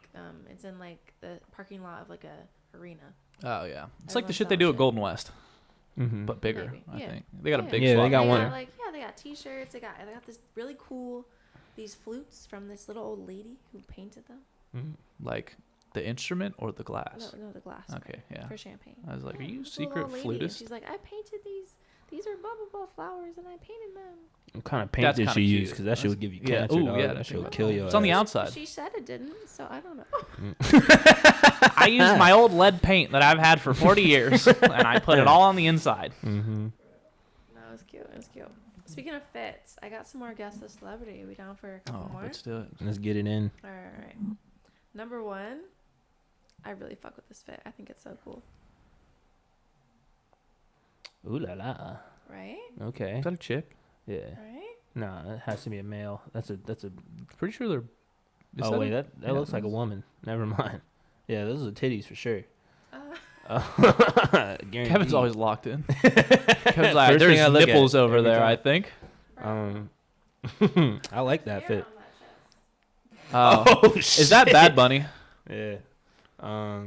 It's in like the parking lot of like a arena. Oh, yeah. It's like the Everyone's shit they do selling at Golden West, Mm-hmm. but bigger, Maybe, I yeah. think. They got a Yeah. big Yeah, they swap got meet one. there. They got t-shirts. They got this really cool, these flutes from this little old lady who painted them. Like the instrument or the glass? No, the glass. Okay, yeah. For champagne. I was like, are you this little secret old lady, and flutist? she's like, I painted these. These are blah blah blah flowers, and I painted them. What kind of paint That's did kinda she cute. use? Because that shit would give you Yeah. cancer. Ooh, dog. yeah, That that shit would shit kill would- you. It's on the outside. She said it didn't, so I don't know. I used my old lead paint that I've had for 40 years, and I put it all on the inside. Mm-hmm. No, it was cute. It was cute. Speaking of fits, I got some more guess the celebrity. We down for a couple Oh, more? let's do it. Let's get it in. All right. Number 1. I really fuck with this fit. I think it's so cool. Ooh la la. Right? Okay. Is that a chick? Yeah. Right? No, it has to be a male. That's a. Pretty sure they're. is Oh that wait, a- that yeah, looks like a that's- woman. Never mind. Yeah, those are titties for sure. Uh, Kevin's always locked in. Kevin's like, First thing I there's look at nipples over every there, time. I think. I like that fit. Oh, is that Bad Bunny? Yeah. I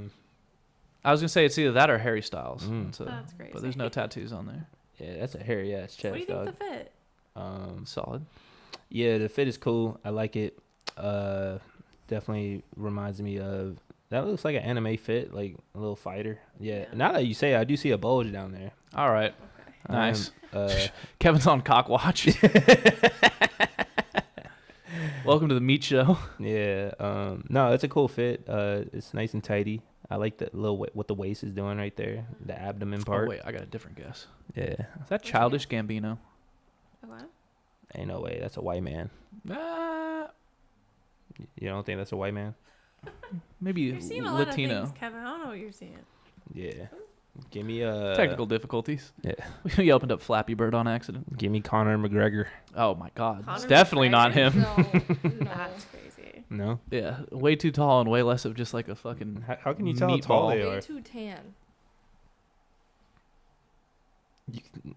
was gonna say it's either that or Harry Styles. Mm. That's crazy. But there's no tattoos on there. Yeah, that's a hairy ass chest, What do you think dog. the fit? Solid. Yeah, the fit is cool. I like it. Definitely reminds me of that. Looks like an anime fit, like a little fighter. Yeah. Yeah. Now that you say, it, I do see a bulge down there. All right. Okay. Nice. Uh, Kevin's on cock watch. Welcome to the meat show. yeah. No, it's a cool fit. It's nice and tidy. I like the little what the waist is doing right there, the abdomen Oh, part. wait, I got a different guess. Yeah. Is that Childish Gambino? Okay. Ain't no way. That's a white man. You don't think that's a white man? Maybe You're seeing a lot of Latino. things, Kevin. I don't know what you're seeing. Yeah. Give me a Technical difficulties. Yeah. We opened up Flappy Bird on accident. Give me Conor McGregor. Oh my God, it's Conor definitely not McGregor? him. No. That's crazy. No. Yeah, way too tall and way less of just like a fucking. How can you tell how tall meatball. they Way are? too tan.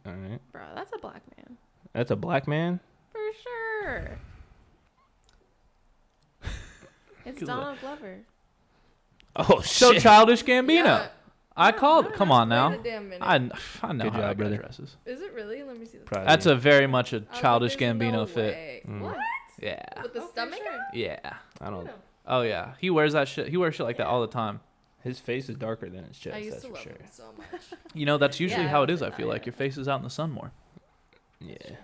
All right. Bro, that's a black man. That's a black man. For sure. It's Good Donald Glover. Oh So shit. Childish Gambino. Yeah. I called. Come on Wait now. a damn minute. I know Good how job, that guy brother. dresses. Is it really? Let me see the Probably. That's a very much a I was like, Childish there's Gambino no fit. way. Mm. What? Yeah. With the Oh, for stomach? sure. Yeah. I don't. Oh yeah. He wears that shit. He wears shit like that all the time. His face is darker than his chest. I used that's to for love sure. him so much. You know, that's usually Yeah, how it I is. I would feel say like that. your face is out in the sun more. Yeah, Alright.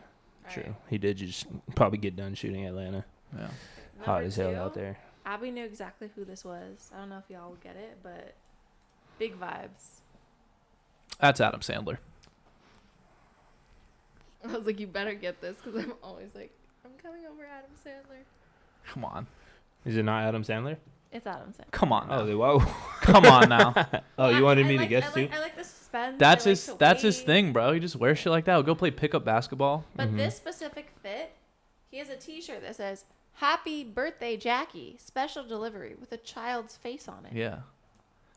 true. He did just probably get done shooting Atlanta. Yeah. Hot Number as hell 2, out there. Abby knew exactly who this was. I don't know if y'all will get it, but big vibes. That's Adam Sandler. I was like, you better get this because I'm always like, I'm coming over Adam Sandler. Come on. Is it not Adam Sandler? It's Adam Sandler. Come on. Oh, Now. then why? Come on now. Oh, you wanted me to guess too? I like the suspense. That's I like his. to That's his wait. thing, bro. He just wears shit like that. He'll go play pickup basketball. But Mhm. this specific fit, he has a T-shirt that says "Happy Birthday, Jackie! Special delivery" with a child's face on it. Yeah.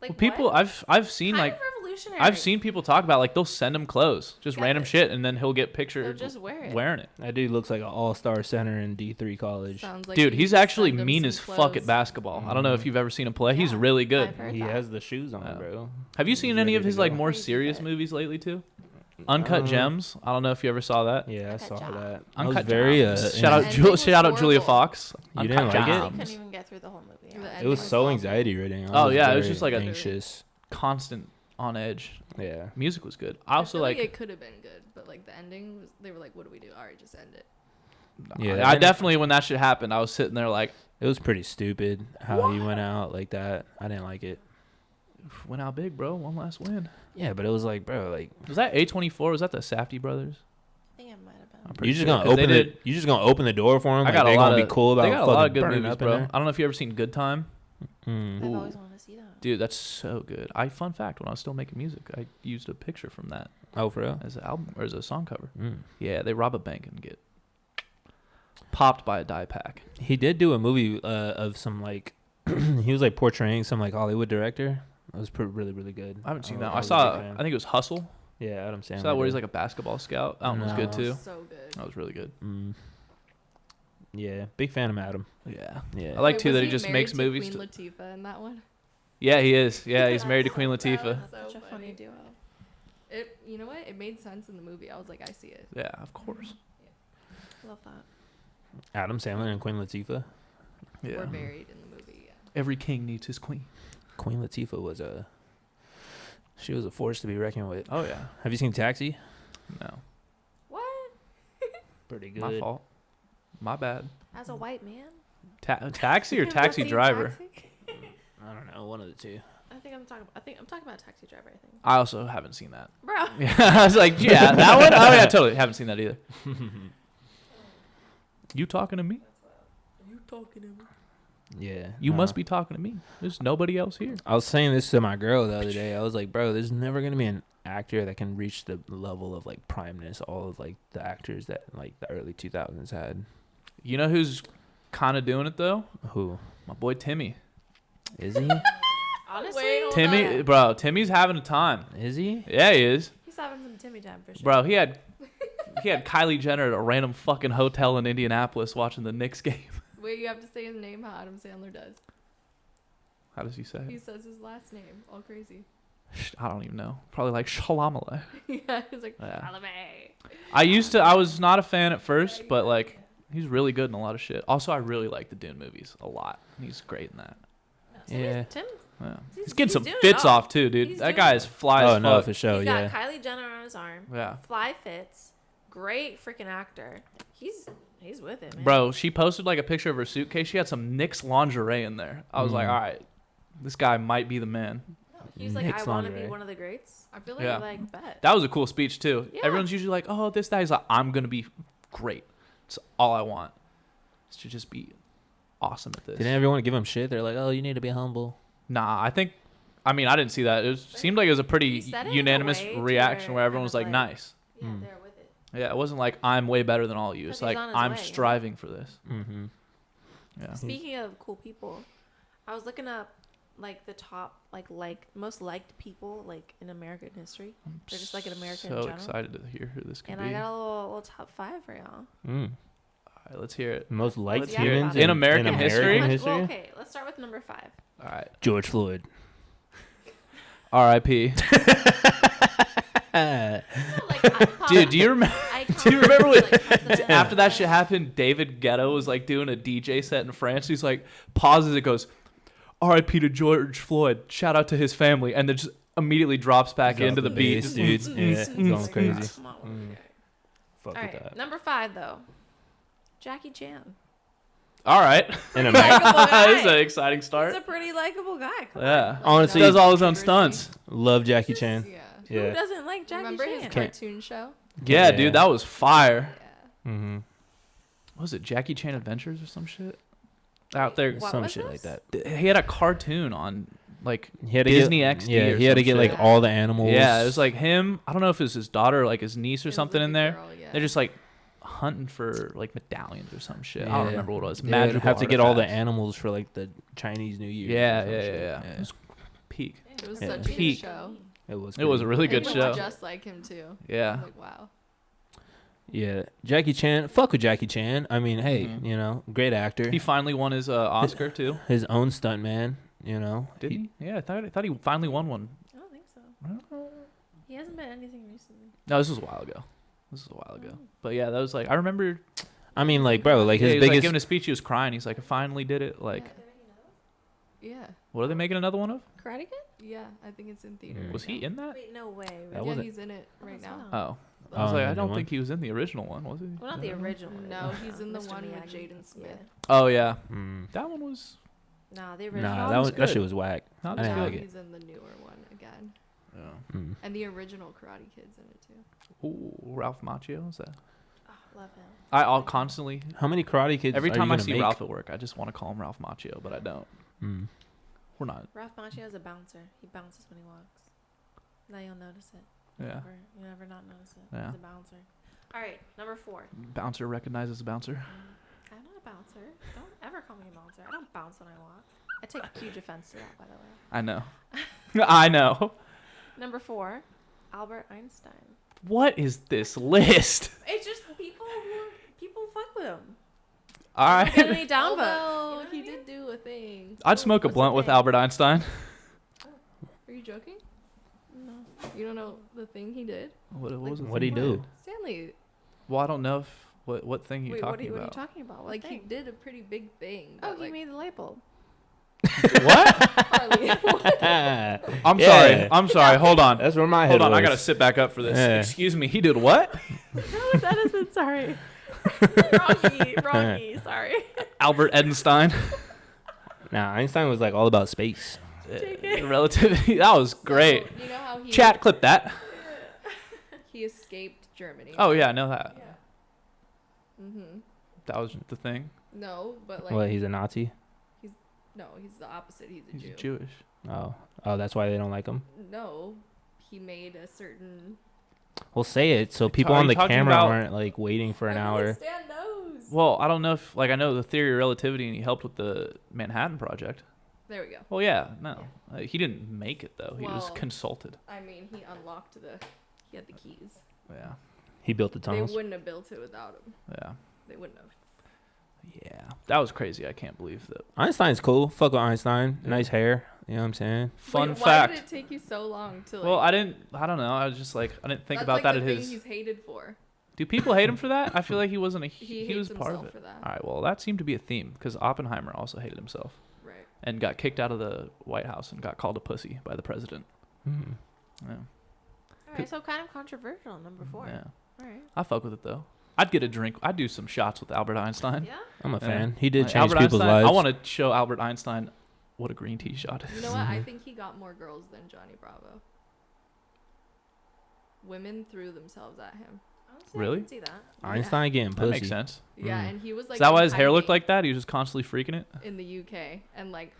Like Well, people, what? I've seen Kind like of revolutionary. I've seen people talk about like they'll send him clothes, just Yeah, random but- shit, and then he'll get They'll pictured just wear it. wearing it. That dude looks like an all-star center in D3 college. Sounds like Dude, you he's just actually send him mean some as fuck clothes. at basketball. I don't know if you've ever seen him play. He's Yeah, really good. I've heard He that. has the shoes on, Yeah. bro. Have you He's seen any ready of to his like go. more Crazy serious fit. movies lately too? Uncut Um, Gems. I don't know if you ever saw that. Yeah, I Uncut saw Gems. that. I was Uncut very Gems. Shout The out, ending was shout out Julia horrible. Fox. You Uncut didn't like it? I Gems. couldn't even get through the whole movie. The Yeah. It ending was so awful. anxiety ridden. Oh, yeah, it was very just like a- anxious. Constant on edge. Yeah. Music was good. I also feel like. it could have been good, but like the ending was, they were like, what do we do? All right, just end it. Yeah, I that- definitely when that shit happened, I was sitting there like, It was pretty stupid how he went out like that. I didn't like it. went out big, bro. One last win. Yeah, but it was like, bro, like Was that A24? Was that the Safdie brothers? I think it might have been. I'm pretty you just sure, gonna 'cause they open the did- you just gonna open the door for him. I Like, got they a lot gonna of be cool about they got a fucking lot of good burning movies, up in bro. there. I don't know if you ever seen Good Time. Mm. I've Ooh. always wanted to see that. Dude, that's so good. Fun fact, when I was still making music, I used a picture from that Oh, for real? as an album or as a song cover. Mm. Yeah, they rob a bank and get popped by a die pack. He did do a movie of some like he was like portraying some like Hollywood director. It was really really good. I haven't seen Oh, that. I I was a saw. big fan. I think it was Hustle. Yeah, Adam Sandler. Saw that where he's did. like a basketball scout. That one was good No. too. So good. That was really good. Mm. Yeah, big fan of Adam. Yeah. Yeah. I like Wait, too was that he just married makes to movies. Queen Latifah in that one. Yeah, he is. Yeah, he's married to Queen That Latifah. was That's so such a funny funny. duo. It, you know what? It made sense in the movie. I was like, I see it. Yeah, of course. Love that. Adam Sandler and Queen Latifah. Yeah. We're married in the movie. Yeah. Every king needs his queen. Queen Latifah was she was a force to be reckoned with. Oh yeah. Have you seen Taxi? No. What? Pretty good. My fault. My bad. As a white man? Taxi or You've never taxi seen driver? Taxi? I don't know, one of the two. I think I'm talking about Taxi Driver. I think. I also haven't seen that. Bro. Yeah, I was like, yeah, that one. Oh yeah, totally. Haven't seen that either. You talking to me? Yeah. You must be talking to me. There's nobody else here. I was saying this to my girl the other day. I was like, bro, there's never gonna be an actor that can reach the level of like primeness all of like the actors that like the early 2000s had. You know who's kind of doing it though? Who My boy Timmy. is he? Honestly, Wait, hold Timmy, on. bro. Timmy's having a time. Is he? Yeah, he is. he's having some Timmy time for sure. Bro, he had Kylie Jenner at a random fucking hotel in Indianapolis watching the Knicks game. Wait, you have to say his name how Adam Sandler does. How does he say He it? says his last name, all crazy. I don't even know. Probably like Shalamale. Yeah, he's like, Yeah. Salome. I was not a fan at first, but like he's really good in a lot of shit. Also, I really like the Dune movies a lot. He's great in that. Yeah. Tim. Yeah. He's He's getting some doing it fits all. off too, dude. He's That doing guy it. is fly Oh as no, fuck. for sure. He's Yeah. got Kylie Jenner on his arm. Yeah. Fly fits. Great freaking actor. He's with it, man. Bro, she posted like a picture of her suitcase. She had some Knicks lingerie in there. I was like, Mm. all right, this guy might be the man. He's like, Nick's I want to lingerie. be one of the greats. I feel like Yeah. Like, bet. That was a cool speech too. Yeah. Everyone's usually like, oh, this guy. He's like, I'm gonna be great. It's all I want. Is to just be awesome at this. Didn't everyone give him shit? They're like, oh, you need to be humble. Nah, I didn't see that. Seemed like it was a pretty He said it in a unanimous way to reaction where where it everyone kind was of like, like- nice. Yeah, Mm. they're with it. Yeah, it wasn't like I'm way better than all of you. It's 'Cause he's like on his I'm way, you know? striving for this. Mm-hmm. Yeah. Speaking of cool people, I was looking up like the top like most liked people like in American history. They're just like an American in So general. excited to hear who this could And be. I got a little top 5 for y'all. Mm. All right, let's hear it. Most liked hear it. humans In American history? Well, okay, let's start with number 5. All right. George Floyd. R.I.P. Like, Dude, do you remember? iconic, Do you remember when like, president. after that shit happened, David Guetta was like doing a DJ set in France. He's like pauses. It goes, R.I.P. to George Floyd. Shout out to his family, and then just immediately drops back into the beat. bass, dude. Yeah, going crazy. Come on, okay. Fuck All with right, that. number 5 though. Jackie Chan. All right, In America, Likeable guy. this is an exciting start. He's a pretty likable guy. Come on. Yeah, honestly, does all his own stunts. love Jackie Chan. Yeah. Who Yeah. doesn't like Jackie Remember Chan? his cartoon show? Yeah, dude, that was fire. Yeah. Mm-hmm. What was it Jackie Chan Adventures or some shit? Out there, What Some was shit this? like that. he had a cartoon on like He had to Disney get, XD. Yeah, or he had to some get like shit. all the animals. Yeah, it was like him. I don't know if it was his daughter or like his niece or It was something like in a there. girl, yeah. They're just like hunting for like medallions or some shit. I Yeah. don't remember what it was. They Magical have to get all the artifacts. animals for like the Chinese New Year. Yeah, or some yeah, shit. yeah. It was peak. It was Yeah. such a good Peak. show. It was. It was a pretty- really good And he show. looked just like him too. Yeah. Like wow. Yeah, Jackie Chan. Fuck with Jackie Chan. I mean, hey, Mhm. you know, great actor. He finally won his Oscar too. His own stunt man. You know. Did he? Yeah, I thought he finally won one. I don't think so. He hasn't been anything recently. No, this was a while ago. But yeah, that was like I remember. I mean, like, bro, like Yeah, his he was like biggest. giving a speech. He was crying. He's like, I finally did it. Like, Yeah. what are they making another one of? Karate Kid? Yeah, I think it's in theaters. Was he now. in that? Wait, no way. That Yeah, wasn't- he's in it right now. Oh. Oh, Oh, I was like, the I new don't one? think he was in the original one, was he? Well, not the original one. No, he's in the Mr. one with Miyagi. Jaden Smith. Oh yeah, Mm. that one was. Nah, the original. Nah, that that was was that good. shit was whack. Not I as didn't Now like it. he's in the newer one again. Yeah. Mm. And the original Karate Kid's in it too. Ooh, Ralph Macchio is that? Oh, love him. I'll constantly. How many Karate Kids? Every are time you I gonna see make? Ralph at work, I just want to call him Ralph Macchio, but I don't. Mm. We're not. Ralph Macchio is a bouncer. He bounces when he walks. Now you'll notice it. Yeah. You never not notice it. Yeah. He's a bouncer. All right, number 4. Bouncer recognizes a bouncer. I'm not a bouncer. Don't ever call me a bouncer. I don't bounce when I walk. I take huge offense to that, by the way. I know. I know. Number 4, Albert Einstein. What is this list? It's just people fuck with him. All right. Get any down vote. Although You know he what I mean? did do a thing. I'd smoke a What's blunt the with thing? Albert Einstein. Are you joking? No. You don't know the thing he did? What was it? What'd he do? Stanley, Well, I don't know if what thing you're Wait, talking what are you about. talking about? What like he thing? did a pretty big thing. Oh, but, he like, made the light bulb. What? Harley, I'm Yeah. sorry. I'm sorry. Hold on. That's where my head Hold on. I was. gotta sit back up for this. Yeah. Excuse me. He did what? That was Edison, sorry. wrong sorry. Albert Einstein. Nah, Einstein was like all about space. Relativity. That was great. So, you know how he Chat, clip that. he escaped Germany. Oh yeah, I know that. Mhm. That was the thing. No, but like Well, he's a Nazi. no, he's the opposite. He's a He's Jew. Jewish. Oh, that's why they don't like him. No, he made a certain. Well, say it so people Are on you the talking camera about- aren't like waiting for an hour. Stan knows. Well, I don't know if I know the theory of relativity, and he helped with the Manhattan Project. There we go. Well, yeah, no, he didn't make it though. He was Well- consulted. I mean, he unlocked the. He had the keys. Yeah, He built the They tunnels. wouldn't have built it without him. yeah, They wouldn't have. yeah. That was crazy. I can't believe that. Einstein's cool. Fuck with Einstein. Yeah. Nice hair. You know what I'm saying? Fun Wait, fact. Why did it take you so long to like? Well, I don't know. I was just like, I didn't think that's about like that the at thing his. he's hated for. Do people hate him for that? I feel like he wasn't a. He He was hates part of himself it. for that. All right. Well, that seemed to be a theme because Oppenheimer also hated himself Right. and got kicked out of the White House and got called a pussy by the president. Hmm. Yeah. All right, so kind of controversial, number 4. Yeah. All right. I fuck with it though. I'd get a drink. I'd do some shots with Albert Einstein. Yeah? I'm a Yeah. fan. He did Like, change Albert people's Einstein, lives. I want to show Albert Einstein what a green tea shot is. You know what? I think he got more girls than Johnny Bravo. Women threw themselves at him. Honestly, Really? I can see that. Einstein getting That pussy. makes sense. Yeah, Mm. and he was like. Is that why in his hair looked hiding like that? He was just constantly freaking it. in the UK, and like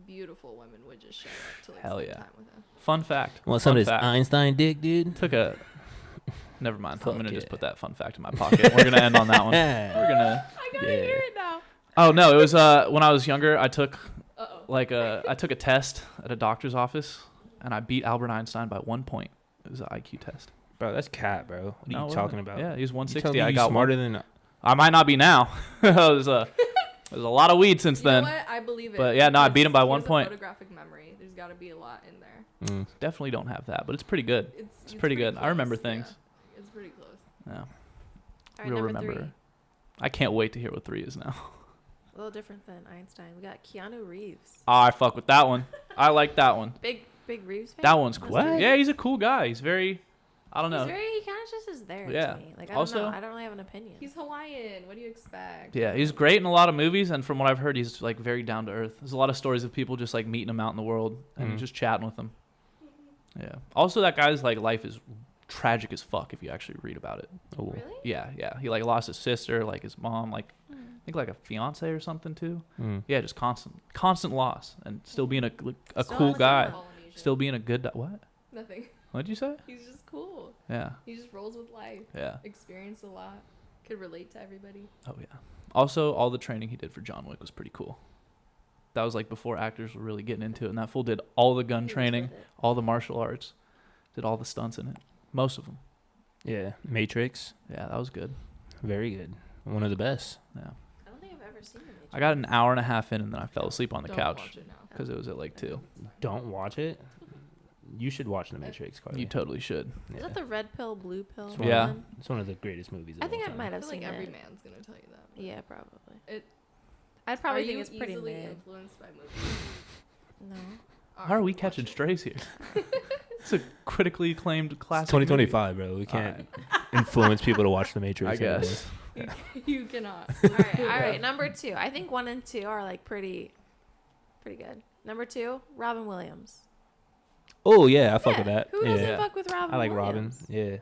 beautiful women would just show up to like Hell spend yeah. time with him. Fun fact. Want some Fun of this fact. Einstein dick, dude? Took a. Never mind. Fuck I'm gonna just yeah. put that fun fact in my pocket. We're gonna end on that one. We're gonna. I gotta Yeah. hear it now. Oh no! It was when I was younger. I took Uh oh. I took a test at a doctor's office, and I beat Albert Einstein by 1 point. It was an IQ test. Bro, that's cat, bro. What are No, you it talking wasn't. about? Yeah, he was You 160. telling me I you got smarter one. than. I might not be now. I was There's a lot of weed since You then. know what? I believe it. But, yeah, no, I because beat him by he 1 has a point. Photographic memory. There's got to be a lot in there. Definitely don't have that, but it's pretty good. It's pretty good. I remember close, things. Yeah. It's pretty close. Yeah. All right, We'll number remember. 3. I can't wait to hear what 3 is now. A little different than Einstein. We got Keanu Reeves. Oh, I fuck with that one. I like that one. Big Reeves fan? That one's That's cool. good. Yeah, he's a cool guy. He's very, I don't know. He kind of just is there Yeah. to me. Like, I Also- don't know. I don't really have an opinion. He's Hawaiian. What do you expect? Yeah, he's great in a lot of movies, and from what I've heard, he's like very down to earth. There's a lot of stories of people just like meeting him out in the world and just chatting with him. Yeah. Also, that guy's like life is tragic as fuck if you actually read about it. Oh. Really? Yeah. He like lost his sister, like his mom, like I think like a fiance or something too. Yeah, just constant loss, and still being a Still cool on the guy, summer. Polynesian. still being a good. What? Nothing. What'd you say? He's just cool. Yeah. He just rolls with life. Yeah. Experienced a lot. Could relate to everybody. Oh yeah. Also, all the training he did for John Wick was pretty cool. That was like before actors were really getting into it, and that fool did all the gun He was training, with it. all the martial arts, did all the stunts in it, most of them. Yeah, Matrix, Yeah, that was good. very good. One of the best. Yeah. I don't think I've ever seen the Matrix. I got an hour and a half in, and then I fell asleep on the Don't couch watch it now. because it was at like 2. Don't watch it. You should watch The Matrix, Carly. You totally should. Is that the red pill, blue pill? It's Yeah. one? It's one of the greatest movies. Of I think all I time. might I have feel seen like every it. man's gonna tell you that. Yeah, probably. It, I'd probably are think you it's pretty easily mid. influenced by movies? No. How are we Watch catching it. strays here? It's a critically acclaimed It's classic. 2025, bro. We can't influence people to watch The Matrix. I every guess. day. You cannot. All right. Number 2. I think 1 and 2 are like pretty good. Number 2, Robin Williams. Oh yeah, I fuck with that. Who doesn't Yeah, fuck with Robin? I like Robin. Williams? Yeah,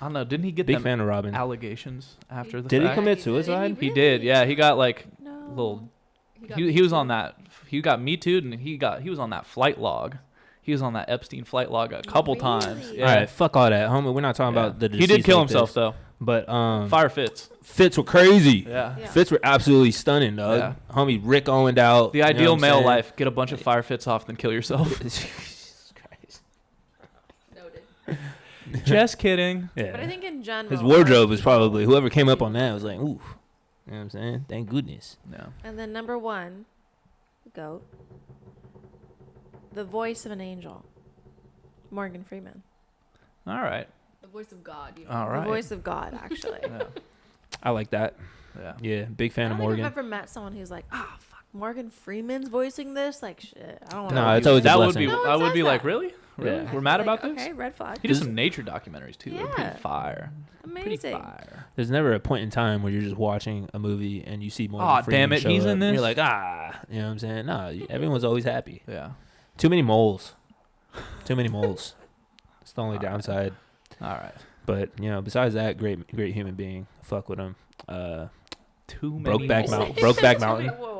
I don't know. Didn't he get big them fan of Robin. allegations after the Did he fact? commit Did he suicide? He did. Yeah, he got like No. little. got He was me on too. that. He got Me Too'd, and he was on that flight log. He was on that Epstein flight log a couple times. Really? Yeah. All right, fuck all that, homie. We're not talking about the. He did deceased kill like himself this. though. But Fire fits. fits were crazy. Yeah. Yeah. Fits were absolutely stunning, dog. Yeah. Homie Rick Owened out. The you know ideal what I'm male saying? life: get a bunch of fire fits off, then kill yourself. Jesus Christ. Noted. Just kidding. Yeah. But I think in general, his wardrobe most is probably people- whoever came up on that was like, ooh. You know what I'm saying? Thank goodness. No. And then number 1, GOAT. The voice of an angel. Morgan Freeman. All right. The voice of God. You know? All right. The voice of God, actually. Yeah. I like that. Yeah. Yeah, big I fan don't of think Morgan. I've ever met someone who's like, oh, fuck, Morgan Freeman's voicing this? Like, shit. I don't want No, it's always a that would blessing. be. No one I would says be like, that. really? Really? Yeah. We're mad like, about Okay, this? red flag. He did some nature documentaries too. They're Yeah. pretty fire. Pretty Amazing. fire. There's never a point in time where you're just watching a movie and you see Morgan Aw, Freeman damn it, show he's up, in and You're this? like, you know what I'm saying? No, everyone's always happy. Yeah. Too many moles. Too many moles. It's the only All right. downside. All right. But besides that, great human being. Fuck with him. Too many Brokeback moles. Mountain. Brokeback Too Mountain. many- Whoa.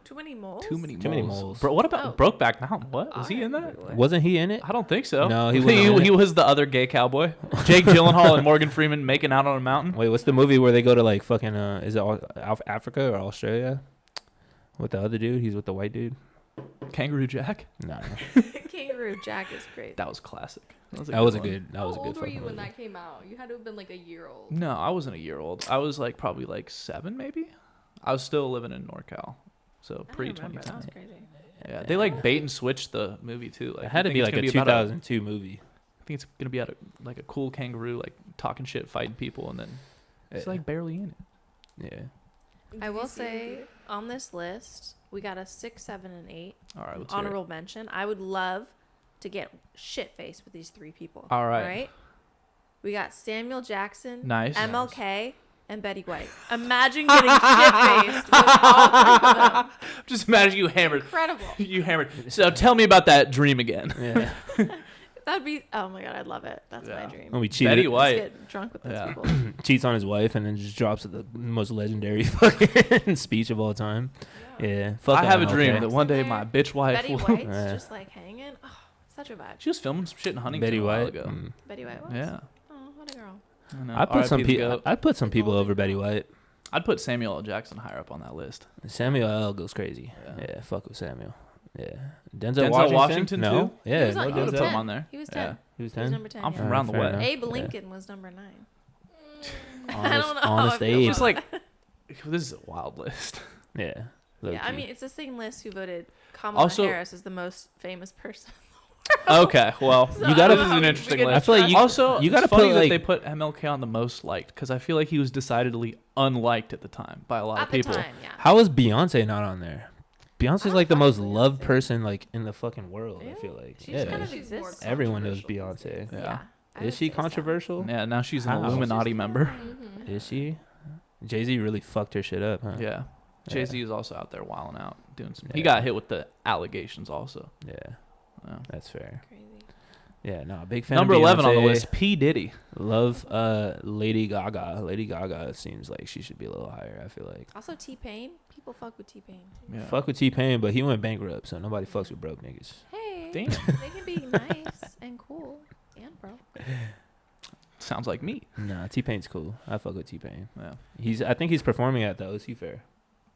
Too many moles? Too many Too many moles. moles. Bro, what about Oh. Brokeback Mountain? What was he in that? Wasn't he in it? I don't think so. No, he wasn't in he it. was the other gay cowboy. Jake Gyllenhaal and Morgan Freeman making out on a mountain. Wait, what's the movie where they go to like fucking is it Africa or Australia? With the other dude, he's with the white dude. Kangaroo Jack. No, Kangaroo Jack is great. That was classic. that was one. a good. That was a How good old were fucking you when movie. that came out? You had to have been like a year old. No, I wasn't a year old. I was like probably like 7 maybe. I was still living in NorCal, so I pre remember. That was 2010. crazy. Yeah, they like bait and switch the movie too. Like It had to you be think like it's a gonna about 2002 movie. I think it's gonna be about like a cool kangaroo like talking shit, fighting people, and then it's Yeah. like barely in it. Yeah. I Did will you see say it? on this list, we got a 6, 7, and 8. All right, let's hear it. Honorable mention. I would love to get shit faced with these 3 people. All right. We got Samuel Jackson, Nice. MLK, and Betty White. Imagine getting shit faced with all 3 of them. Just imagine you hammered. Incredible. You hammered. So tell me about that dream again. Yeah. That'd be. Oh my god, I'd love it. That's Yeah. my dream. When we Betty cheated, Let's White. get drunk with those Yeah. people. cheats on his wife and then just drops the most legendary fucking speech of all time. Yeah. Fuck I have a MLK. dream that one day There. my bitch wife Betty will. White's Yeah. just like hanging. Oh, such a vibe. She was filming some shit in Huntington Betty a while White. ago. Mm. Betty White was. Yeah. Oh, what a girl. I know. I put some RIP the people. goat. I put some people over Betty White. I'd put Samuel L. Jackson higher up on that list. Samuel L. goes crazy. Yeah. Yeah. Fuck with Samuel. Yeah. Denzel Washington. Washington, no. too? Yeah. He was, no on, I he was would've Denzel. put 10. him on there. He was Yeah. 10. He was He was 10. number 10. I'm yeah. from around the fair way. enough. Abe Yeah. Lincoln was number 9. I Honest, don't know how honest I feel Abe. Just about like, this is a wild list. Yeah. Yeah, I low-key. mean, it's the same list who voted Kamala Also- Harris as the most famous person. Okay, well, So You gotta- I don't this is know an how interesting we could list. I feel like trust- you- Also, you gotta it's funny put, that like- they put MLK on the most liked because I feel like he was decidedly unliked at the time by a lot at of people. the time, yeah. How is Beyonce not on there? Beyonce's don't like the fuck most with loved Beyonce. person like in the fucking world. I Really? feel like. She's Yeah. kind of She's more exists. Everyone knows controversial these Beyonce. days. Yeah. I would Is she say so. controversial? Yeah, now she's an How? Illuminati member. Mhm. Is she? Jay-Z really fucked her shit up, huh? Yeah. Jay-Z is also out there wilding out, doing some. He Yeah. got hit with the allegations also. Yeah, Yeah. that's fair. Crazy. Yeah, no, big fan. Number of 11 on the Beyonce. list, P. Diddy. Love Lady Gaga. Lady Gaga seems like she should be a little higher. I feel like. Also, T-Pain. People fuck with T-Pain. Yeah. Fuck with T-Pain, but he went bankrupt, so nobody fucks with broke niggas. Hey, Damn. they can be nice and cool and broke. Sounds like me. Nah, T-Pain's cool. I fuck with T-Pain. Yeah. I think he's performing at the OC Fair.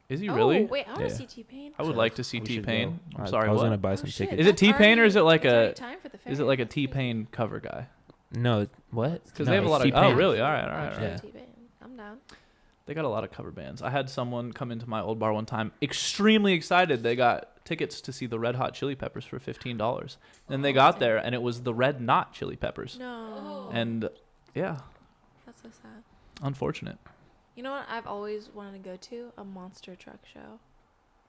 Is he Oh, really? wait, I want to Yeah. see T-Pain. I would So like to see we should T-Pain. go. I'm sorry, I was what? gonna buy Oh, some shit, tickets. Is it that's T-Pain or is it already- like it's already a- time for the fair. Is it like a That's crazy. T-Pain cover guy? No, what? Because No, they have a it's lot of. T-Pain. Oh, really? All right, all I'll right. All show right. Yeah. T-Pain. I'm down. They got a lot of cover bands. I had someone come into my old bar one time, extremely excited. They got tickets to see the Red Hot Chili Peppers for $15. Then they got there, and it was the Red Not Chili Peppers. No. And yeah, That's so sad. unfortunate. You know what I've always wanted to go to? A monster truck show.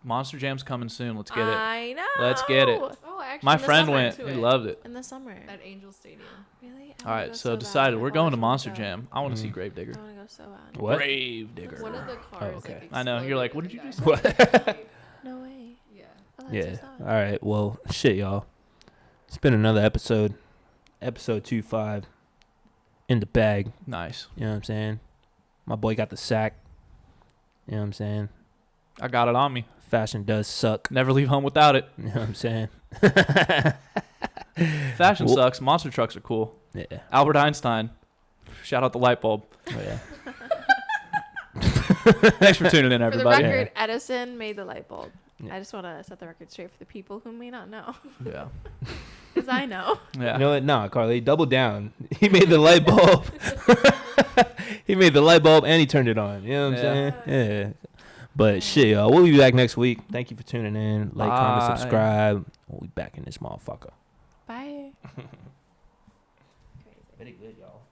Monster Jam's coming soon. Let's get it. I know. Let's get it. Oh, I actually My in the friend summer went. to He it. loved it. In the summer. At Angel Stadium. Really? All right, so decided we're going to Monster Jam. I want to see Gravedigger. I want to go so bad. What? Gravedigger. One of the cars. okay. Like, I know, you're like, what did you exploded just in the guy. No way. Yeah. Oh, that's Yeah. so sad. All right. Well, shit, y'all. It's been another episode. Episode 25. In the bag. Nice. You know what I'm saying? My boy got the sack. You know what I'm saying? I got it on me. Fashion does suck. Never leave home without it. You know what I'm saying? Fashion Well- sucks. Monster trucks are cool. Yeah. Albert Einstein. Shout out the light bulb. Oh, yeah. Thanks for tuning in, For the everybody. record, Edison made the light bulb. Yeah. I just want to set the record straight for the people who may not know. Yeah. Because I know. Yeah. You know what? Nah, Carly, double down. He made the light bulb. He made the light bulb and he turned it on. You know what I'm Yeah. saying? Yeah. But shit, y'all. We'll be back next week. Thank you for tuning in. Like, comment, Bye. subscribe. We'll be back in this motherfucker. Bye. Very good, y'all.